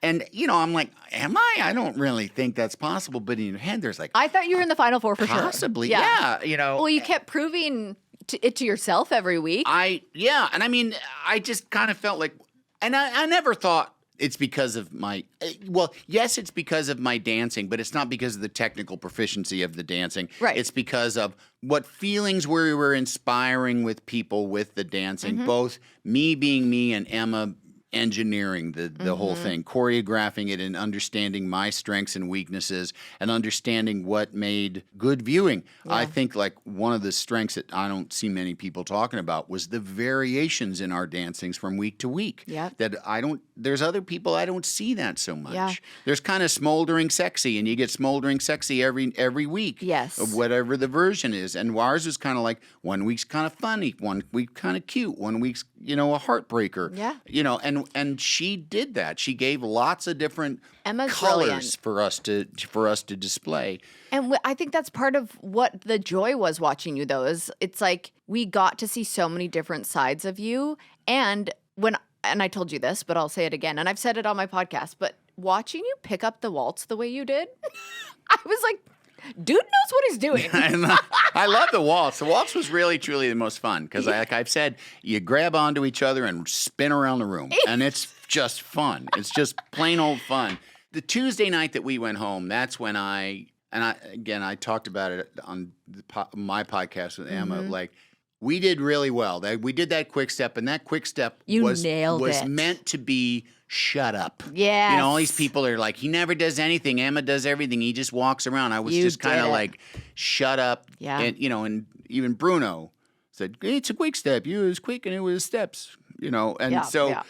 [SPEAKER 3] I'm like, am I? I don't really think that's possible. But in your head, there's like,
[SPEAKER 1] I thought you were in the Final Four for
[SPEAKER 3] possibly,
[SPEAKER 1] sure.
[SPEAKER 3] yeah.
[SPEAKER 1] Well, you kept proving it to yourself every week.
[SPEAKER 3] And I mean, I just kind of felt like, And I never thought it's because of my, well, yes, it's because of my dancing, but it's not because of the technical proficiency of the dancing.
[SPEAKER 1] Right.
[SPEAKER 3] It's because of what feelings we were inspiring with people with the dancing, both me being me and Emma engineering the whole thing, choreographing it and understanding my strengths and weaknesses and understanding what made good viewing.
[SPEAKER 1] Yeah.
[SPEAKER 3] I think like one of the strengths that I don't see many people talking about was the variations in our dancings from week to week.
[SPEAKER 1] Yeah.
[SPEAKER 3] That there's other people I don't see that so much.
[SPEAKER 1] Yeah.
[SPEAKER 3] There's kind of smoldering sexy, and you get smoldering sexy every week.
[SPEAKER 1] Yes.
[SPEAKER 3] Of whatever the version is. And ours was kind of like 1 week's kind of funny, 1 week kind of cute, 1 week's, a heartbreaker.
[SPEAKER 1] Yeah.
[SPEAKER 3] And she did that. She gave lots of different
[SPEAKER 1] Emma's
[SPEAKER 3] colors
[SPEAKER 1] brilliant.
[SPEAKER 3] for us to display.
[SPEAKER 1] And I think that's part of what the joy was watching you, though, is it's like we got to see so many different sides of you. And I told you this, but I'll say it again. And I've said it on my podcast, but watching you pick up the waltz the way you did, I was like, dude knows what he's doing.
[SPEAKER 3] I love the waltz. The waltz was really, truly the most fun because, like I've said, you grab onto each other and spin around the room, and it's just fun. It's just plain old fun. The Tuesday night that we went home, that's when I talked about it on my podcast with Emma. Like, we did really well. We did that quick step, and that quick step was meant to be shut up.
[SPEAKER 1] Yeah.
[SPEAKER 3] All these people are like, he never does anything. Emma does everything. He just walks around. I was
[SPEAKER 1] You
[SPEAKER 3] just kind
[SPEAKER 1] did
[SPEAKER 3] of
[SPEAKER 1] it.
[SPEAKER 3] like, shut up.
[SPEAKER 1] Yeah.
[SPEAKER 3] And, and even Bruno said, it's a quick step. You was quick and it was steps, And so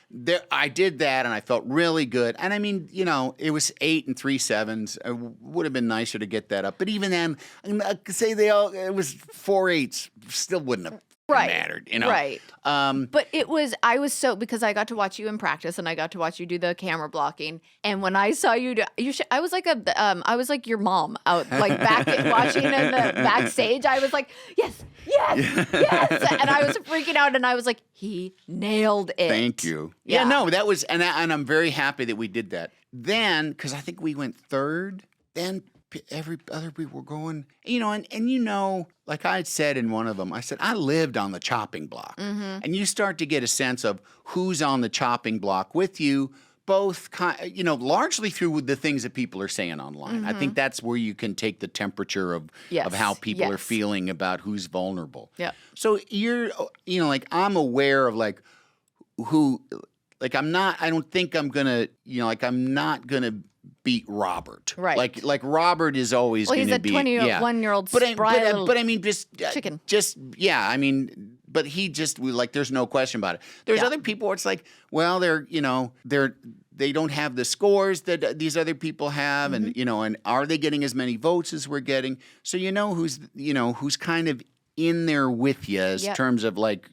[SPEAKER 3] there, I did that and I felt really good. And I mean, it was 8 and 3 7s. It would have been nicer to get that up. But even then, I could say it was 4 8s. Still wouldn't have mattered,
[SPEAKER 1] Right. But because I got to watch you in practice and I got to watch you do the camera blocking. And when I saw you do, I was like your mom out, like watching in the backstage. I was like, yes. And I was freaking out and I was like, he nailed it.
[SPEAKER 3] Thank you.
[SPEAKER 1] Yeah.
[SPEAKER 3] No, that was, and I'm very happy that we did that. Then, because I think we went third, then every other people were going, and like I had said in one of them, I said, I lived on the chopping block. And you start to get a sense of who's on the chopping block with you, both, largely through the things that people are saying online. I think that's where you can take the temperature of how people are feeling about who's vulnerable.
[SPEAKER 1] Yeah.
[SPEAKER 3] So you're, like I'm aware of like who, like I don't think I'm going to, I'm not going to beat Robert.
[SPEAKER 1] Right.
[SPEAKER 3] Like Robert is always going to be.
[SPEAKER 1] He's a 21-year-old spry little chicken.
[SPEAKER 3] I mean, but he just, there's no question about it. There's other people where it's like, well, they don't have the scores that these other people have, and and are they getting as many votes as we're getting? So who's kind of in there with you as terms of like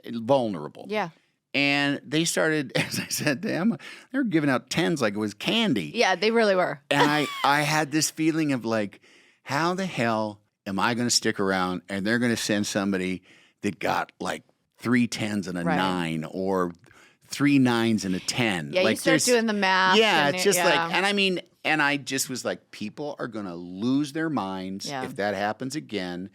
[SPEAKER 3] vulnerable.
[SPEAKER 1] Yeah.
[SPEAKER 3] And they started, as I said to Emma, they were giving out 10s like it was candy.
[SPEAKER 1] Yeah, they really were.
[SPEAKER 3] And I had this feeling of like, how the hell am I going to stick around and they're going to send somebody that got like 3 10s and a 9 or 3 9s and a 10?
[SPEAKER 1] Yeah,
[SPEAKER 3] like,
[SPEAKER 1] you start doing the math.
[SPEAKER 3] Yeah, it's just like, and I mean, and I just was like, people are going to lose their minds if that happens again.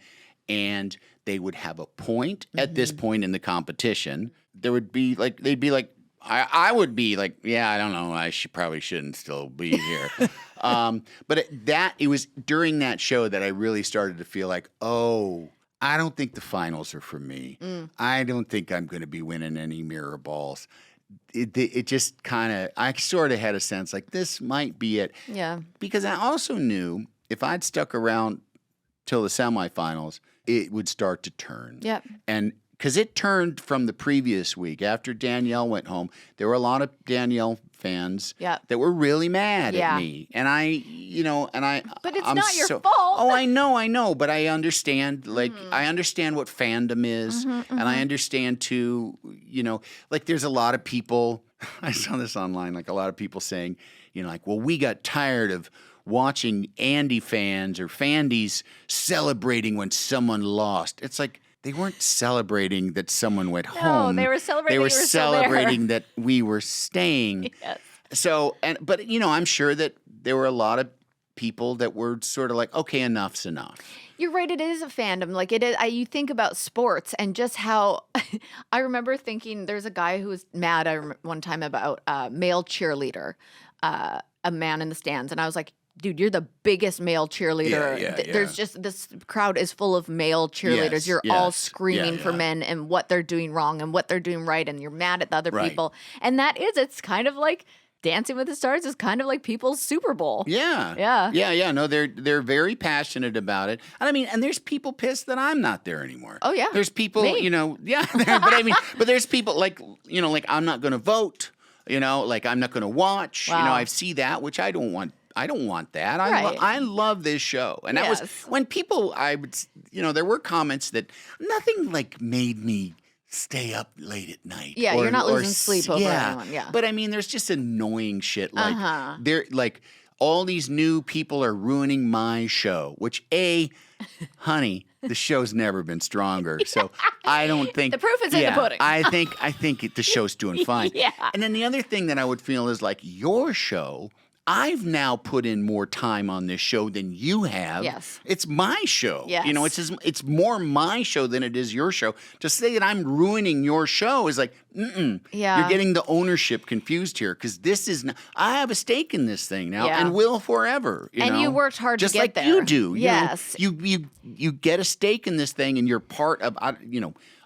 [SPEAKER 3] And they would have a point at this point in the competition. There would be like, they'd be like, I would be like, yeah, I don't know. I probably shouldn't still be here. But it was during that show that I really started to feel like, oh, I don't think the finals are for me. I don't think I'm going to be winning any mirror balls. It just kind of, I sort of had a sense like this might be it.
[SPEAKER 1] Yeah.
[SPEAKER 3] Because I also knew if I'd stuck around till the semifinals, it would start to turn.
[SPEAKER 1] Yep.
[SPEAKER 3] And because it turned from the previous week after Danielle went home, there were a lot of Danielle fans that were really mad at me. And
[SPEAKER 1] But it's not your fault.
[SPEAKER 3] Oh, I know. But I understand, I understand what fandom is. And I understand too, like there's a lot of people, I saw this online, like a lot of people saying, like, well, we got tired of watching Andy fans or Fandies celebrating when someone lost. It's like they weren't celebrating that someone went home.
[SPEAKER 1] They were celebrating.
[SPEAKER 3] They were celebrating that we were staying.
[SPEAKER 1] Yes.
[SPEAKER 3] So, but I'm sure that there were a lot of people that were sort of like, okay, enough's enough.
[SPEAKER 1] You're right. It is a fandom. Like it is. You think about sports and just how I remember thinking there's a guy who was mad one time about male cheerleader, a man in the stands. And I was like, dude, you're the biggest male cheerleader. There's just this crowd is full of male cheerleaders. You're all screaming for men and what they're doing wrong and what they're doing right. And you're mad at the other people. And it's kind of like Dancing with the Stars is kind of like people's Super Bowl.
[SPEAKER 3] Yeah. No, they're very passionate about it. And I mean, and there's people pissed that I'm not there anymore.
[SPEAKER 1] Oh, yeah.
[SPEAKER 3] There's people,
[SPEAKER 1] Me.
[SPEAKER 3] but there's people like I'm not going to vote, like I'm not going to watch.
[SPEAKER 1] Wow.
[SPEAKER 3] I see that, which I don't want. I don't want that.
[SPEAKER 1] Right.
[SPEAKER 3] I love this show. And that was when people, there were comments that nothing like made me stay up late at night.
[SPEAKER 1] Yeah, you're not losing sleep over anyone. Yeah.
[SPEAKER 3] But I mean, there's just annoying shit. Like, they're like, all these new people are ruining my show, which honey, the show's never been stronger. So I don't think
[SPEAKER 1] the proof is in the pudding.
[SPEAKER 3] I think the show's doing fine.
[SPEAKER 1] Yeah.
[SPEAKER 3] And then the other thing that I would feel is like your show, I've now put in more time on this show than you have.
[SPEAKER 1] Yes.
[SPEAKER 3] It's my show.
[SPEAKER 1] Yes.
[SPEAKER 3] It's more my show than it is your show. To say that I'm ruining your show is like, Yeah. You're getting the ownership confused here because this is I have a stake in this thing now and will forever.
[SPEAKER 1] You worked hard
[SPEAKER 3] just
[SPEAKER 1] to get
[SPEAKER 3] like
[SPEAKER 1] there.
[SPEAKER 3] you do.
[SPEAKER 1] Yes.
[SPEAKER 3] You get a stake in this thing and you're part of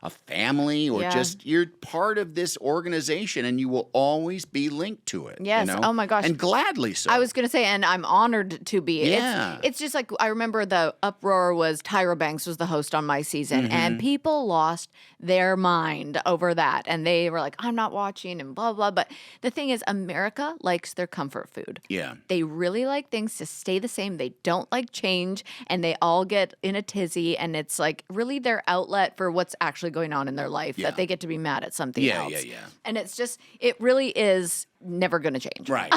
[SPEAKER 3] a family or just you're part of this organization and you will always be linked to it.
[SPEAKER 1] Yes. Oh my gosh.
[SPEAKER 3] And gladly so.
[SPEAKER 1] I was going to say, and I'm honored to be.
[SPEAKER 3] Yeah.
[SPEAKER 1] It's just like I remember the uproar was Tyra Banks was the host on my season and people lost their mind over that. And they were like, I'm not watching and blah, blah. But the thing is, America likes their comfort food.
[SPEAKER 3] Yeah.
[SPEAKER 1] They really like things to stay the same. They don't like change and they all get in a tizzy. And it's like really their outlet for what's actually going on in their life that they get to be mad at something else. Yeah. And it's just, it really is never going to change.
[SPEAKER 3] Right.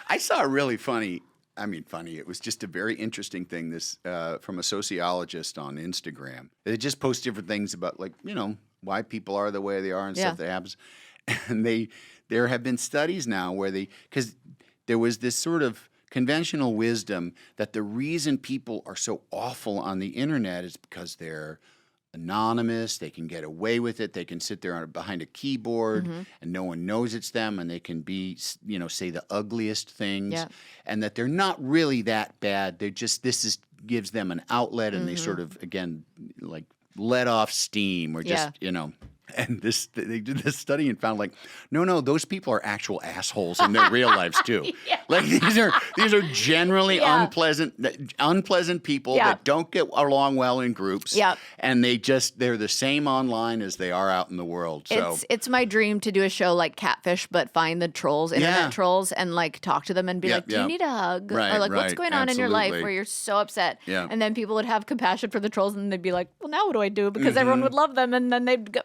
[SPEAKER 3] I saw a really funny, it was just a very interesting thing this from a sociologist on Instagram. They just post different things about why people are the way they are and stuff that happens. And there have been studies now where because there was this sort of conventional wisdom that the reason people are so awful on the internet is because they're anonymous, they can get away with it, they can sit there behind a keyboard and no one knows it's them and they can be, say the ugliest things and that they're not really that bad. They're just, gives them an outlet and they sort of, again, like let off steam or just, And they did this study and found no, those people are actual assholes in their real lives too. Like these are generally unpleasant people that don't get along well in groups. And they're the same online as they are out in the world. So
[SPEAKER 1] it's my dream to do a show like Catfish, but find the trolls, internet trolls, and talk to them and be like, do you need a hug?
[SPEAKER 3] Right,
[SPEAKER 1] or what's going on in your life where you're so upset?
[SPEAKER 3] Yeah.
[SPEAKER 1] And then people would have compassion for the trolls and they'd be like, well, now what do I do? Because everyone would love them and then they'd go,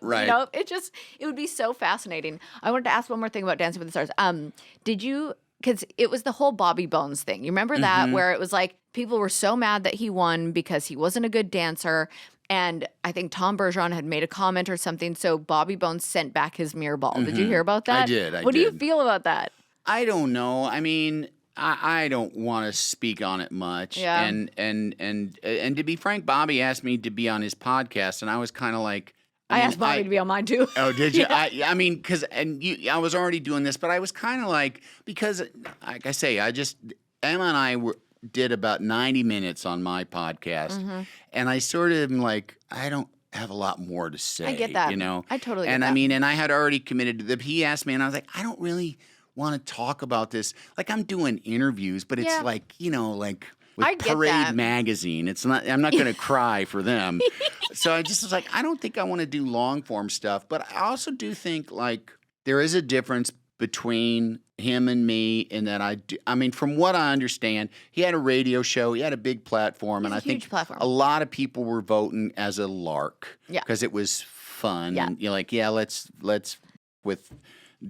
[SPEAKER 1] it would be so fascinating. I wanted to ask one more thing about Dancing with the Stars. Did you, because it was the whole Bobby Bones thing. You remember that where it was like people were so mad that he won because he wasn't a good dancer. And I think Tom Bergeron had made a comment or something. So Bobby Bones sent back his mirror ball. Did you hear about that?
[SPEAKER 3] I did.
[SPEAKER 1] What do you feel about that?
[SPEAKER 3] I don't know. I mean, I don't want to speak on it much.
[SPEAKER 1] Yeah.
[SPEAKER 3] And to be frank, Bobby asked me to be on his podcast, and I was kind of like,
[SPEAKER 1] I asked Bobby to be on mine too.
[SPEAKER 3] Oh, did you?
[SPEAKER 1] Yeah.
[SPEAKER 3] I was already doing this, but I was kind of like, because like I say, Emma and I did about 90 minutes on my podcast, and I sort of am like, I don't have a lot more to say.
[SPEAKER 1] I get that. I totally get that.
[SPEAKER 3] And I had already committed to he asked me, and I was like, I don't really want to talk about this. Like, I'm doing interviews, but it's like, with Parade Magazine. It's not. I'm not going to cry for them. So I just was like, I don't think I want to do long form stuff. But I also do think there is a difference between him and me in that from what I understand, he had a radio show, he had a big platform, and I think
[SPEAKER 1] platform.
[SPEAKER 3] A lot of people were voting as a lark because it was fun.
[SPEAKER 1] Yeah.
[SPEAKER 3] And you're like, let's with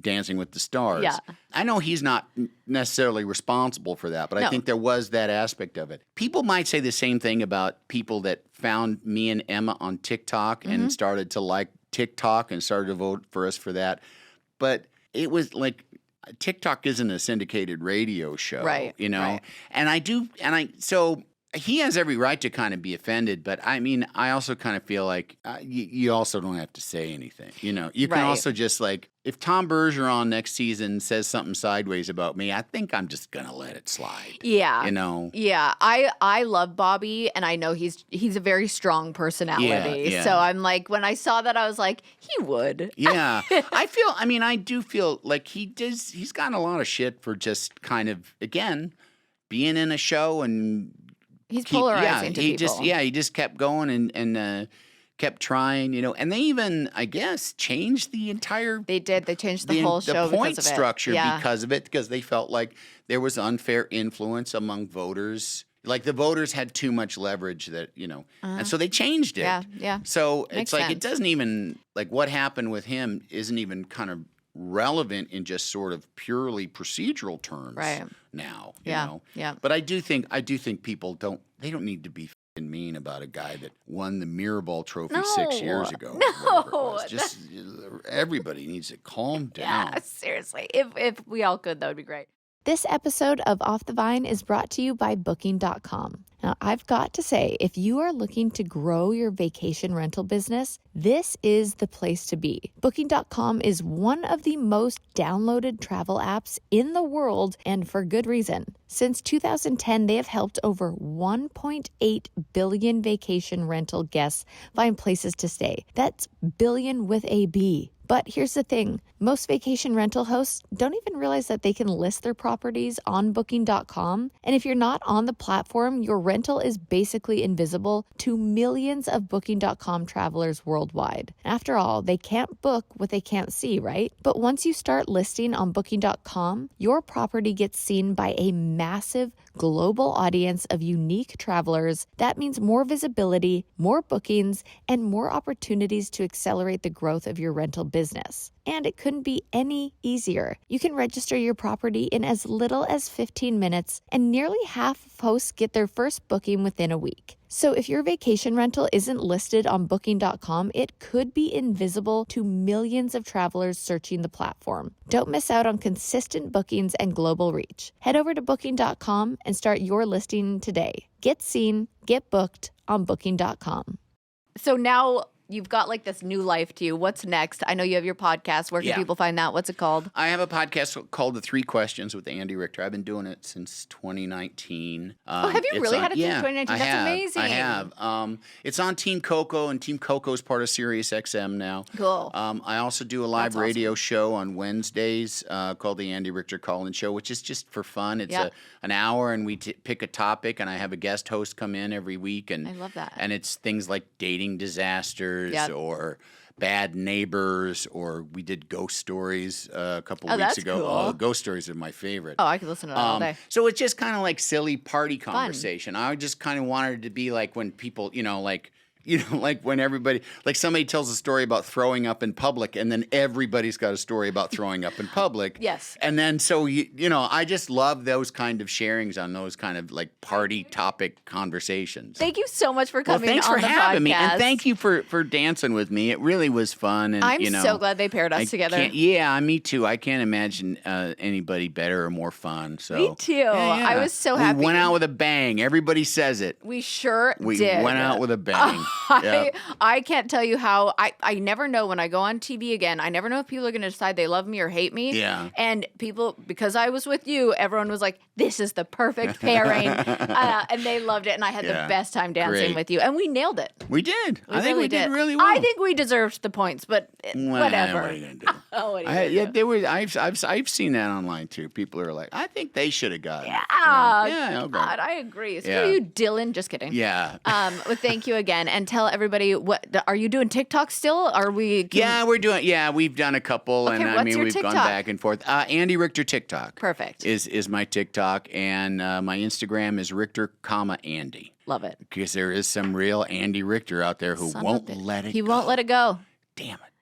[SPEAKER 3] Dancing with the Stars.
[SPEAKER 1] Yeah.
[SPEAKER 3] I know he's not necessarily responsible for that, but I think there was that aspect of it. People might say the same thing about people that found me and Emma on TikTok and started to like TikTok and started to vote for us for that. But it was TikTok isn't a syndicated radio show,
[SPEAKER 1] Right,
[SPEAKER 3] you know?
[SPEAKER 1] right.
[SPEAKER 3] So he has every right to kind of be offended, but I mean, I also kind of feel like you also don't have to say anything, you know? You can
[SPEAKER 1] Right.
[SPEAKER 3] also just like, if Tom Bergeron next season says something sideways about me, I think I'm just going to let it slide.
[SPEAKER 1] Yeah.
[SPEAKER 3] You know?
[SPEAKER 1] Yeah. I love Bobby, and I know he's a very strong personality.
[SPEAKER 3] Yeah.
[SPEAKER 1] So I'm like, when I saw that, I was like, he would.
[SPEAKER 3] Yeah. I do feel like he's gotten a lot of shit for just kind of, again, being in a show and
[SPEAKER 1] He's polarizing to
[SPEAKER 3] he
[SPEAKER 1] people.
[SPEAKER 3] he just kept going and kept trying, you know. And they even, I guess, changed the entire
[SPEAKER 1] They did. They changed the whole show
[SPEAKER 3] point
[SPEAKER 1] because of it.
[SPEAKER 3] structure
[SPEAKER 1] Yeah.
[SPEAKER 3] because of it, because they felt like there was unfair influence among voters. Like the voters had too much leverage that, you know, and so they changed it.
[SPEAKER 1] Yeah.
[SPEAKER 3] So
[SPEAKER 1] Makes
[SPEAKER 3] it's like, it
[SPEAKER 1] sense.
[SPEAKER 3] doesn't even, like what happened with him isn't even kind of relevant in just sort of purely procedural terms
[SPEAKER 1] Right.
[SPEAKER 3] now,
[SPEAKER 1] Yeah,
[SPEAKER 3] you know?
[SPEAKER 1] yeah.
[SPEAKER 3] But I do think people don't need to be f***ing mean about a guy that won the Mirrorball trophy 6 years ago. or whatever it was. Just everybody needs to calm down.
[SPEAKER 1] Yeah, seriously. If we all could, that would be great.
[SPEAKER 2] This episode of Off the Vine is brought to you by Booking.com. Now, I've got to say, if you are looking to grow your vacation rental business, this is the place to be. Booking.com is one of the most downloaded travel apps in the world, and for good reason. Since 2010, they have helped over 1.8 billion vacation rental guests find places to stay. That's billion with a B. But here's the thing. Most vacation rental hosts don't even realize that they can list their properties on Booking.com. And if you're not on the platform, your rental is basically invisible to millions of Booking.com travelers worldwide. After all, they can't book what they can't see, right? But once you start listing on Booking.com, your property gets seen by a massive global audience of unique travelers. That means more visibility, more bookings, and more opportunities to accelerate the growth of your rental business. And it couldn't be any easier. You can register your property in as little as 15 minutes, and nearly half of hosts get their first booking within a week. So if your vacation rental isn't listed on Booking.com, it could be invisible to millions of travelers searching the platform. Don't miss out on consistent bookings and global reach. Head over to Booking.com and start your listing today. Get seen, get booked on Booking.com.
[SPEAKER 1] So now you've got like this new life to you. What's next? I know you have your podcast. Where can people find that? What's it called?
[SPEAKER 3] I have a podcast called The 3 Questions with Andy Richter. I've been doing it since 2019.
[SPEAKER 1] Have you really had it since 2019? That's amazing.
[SPEAKER 3] I have. It's on Team Coco, and Team Coco is part of Sirius XM now.
[SPEAKER 1] Cool.
[SPEAKER 3] I also do a live radio show on Wednesdays called The Andy Richter Call-In Show, which is just for fun. It's an hour, and we pick a topic, and I have a guest host come in every week. And
[SPEAKER 1] I love that.
[SPEAKER 3] And it's things like dating disasters or bad neighbors, or we did ghost stories a couple weeks ago.
[SPEAKER 1] Cool.
[SPEAKER 3] Oh, ghost stories are my favorite.
[SPEAKER 1] Oh, I could listen to that all day.
[SPEAKER 3] So it's just kind of like silly party conversation. I just kind of wanted it to be like when people, like when everybody, like somebody tells a story about throwing up in public, and then everybody's got a story about throwing up in public.
[SPEAKER 1] Yes.
[SPEAKER 3] And then so, I just love those kind of sharings on those kind of like party topic conversations.
[SPEAKER 1] Thank you so much for coming
[SPEAKER 3] thanks
[SPEAKER 1] on
[SPEAKER 3] for
[SPEAKER 1] the
[SPEAKER 3] having me.
[SPEAKER 1] podcast.
[SPEAKER 3] And thank you for dancing with me. It really was fun. And
[SPEAKER 1] I'm so glad they paired us together.
[SPEAKER 3] Yeah, me too. I can't imagine anybody better or more
[SPEAKER 1] Me
[SPEAKER 3] fun. So
[SPEAKER 1] too.
[SPEAKER 3] yeah.
[SPEAKER 1] I was so happy.
[SPEAKER 3] We went out with a bang. Everybody says it.
[SPEAKER 1] We sure
[SPEAKER 3] We
[SPEAKER 1] did.
[SPEAKER 3] went out with a bang. Yeah.
[SPEAKER 1] I can't tell you how I never know when I go on TV again. I never know if people are going to decide they love me or hate me.
[SPEAKER 3] Yeah.
[SPEAKER 1] And people, because I was with you, everyone was like, "This is the perfect pairing," and they loved it. And I had the best time dancing with you, and we nailed it.
[SPEAKER 3] We did. I think
[SPEAKER 1] really
[SPEAKER 3] we did really well.
[SPEAKER 1] I think we deserved the points, but whatever.
[SPEAKER 3] What are you gonna do?
[SPEAKER 1] Oh, what are you gonna do?
[SPEAKER 3] I've seen that online too. People are like, I think they should have gotten it.
[SPEAKER 1] Yeah,
[SPEAKER 3] okay.
[SPEAKER 1] God, I agree. Screw
[SPEAKER 3] Yeah.
[SPEAKER 1] you, Dylan. Just kidding.
[SPEAKER 3] Yeah.
[SPEAKER 1] Well, thank you again, and tell everybody what are you doing TikTok still? Are we?
[SPEAKER 3] We're doing. Yeah, we've done a couple,
[SPEAKER 1] Okay,
[SPEAKER 3] and
[SPEAKER 1] what's your
[SPEAKER 3] we've
[SPEAKER 1] TikTok?
[SPEAKER 3] gone back and forth. Andy Richter TikTok.
[SPEAKER 1] Perfect.
[SPEAKER 3] Is my TikTok, and my Instagram is Richter, Andy.
[SPEAKER 1] Love it.
[SPEAKER 3] Because there is some real Andy Richter out there who won't let it.
[SPEAKER 1] He
[SPEAKER 3] go.
[SPEAKER 1] won't let it go.
[SPEAKER 3] Damn it.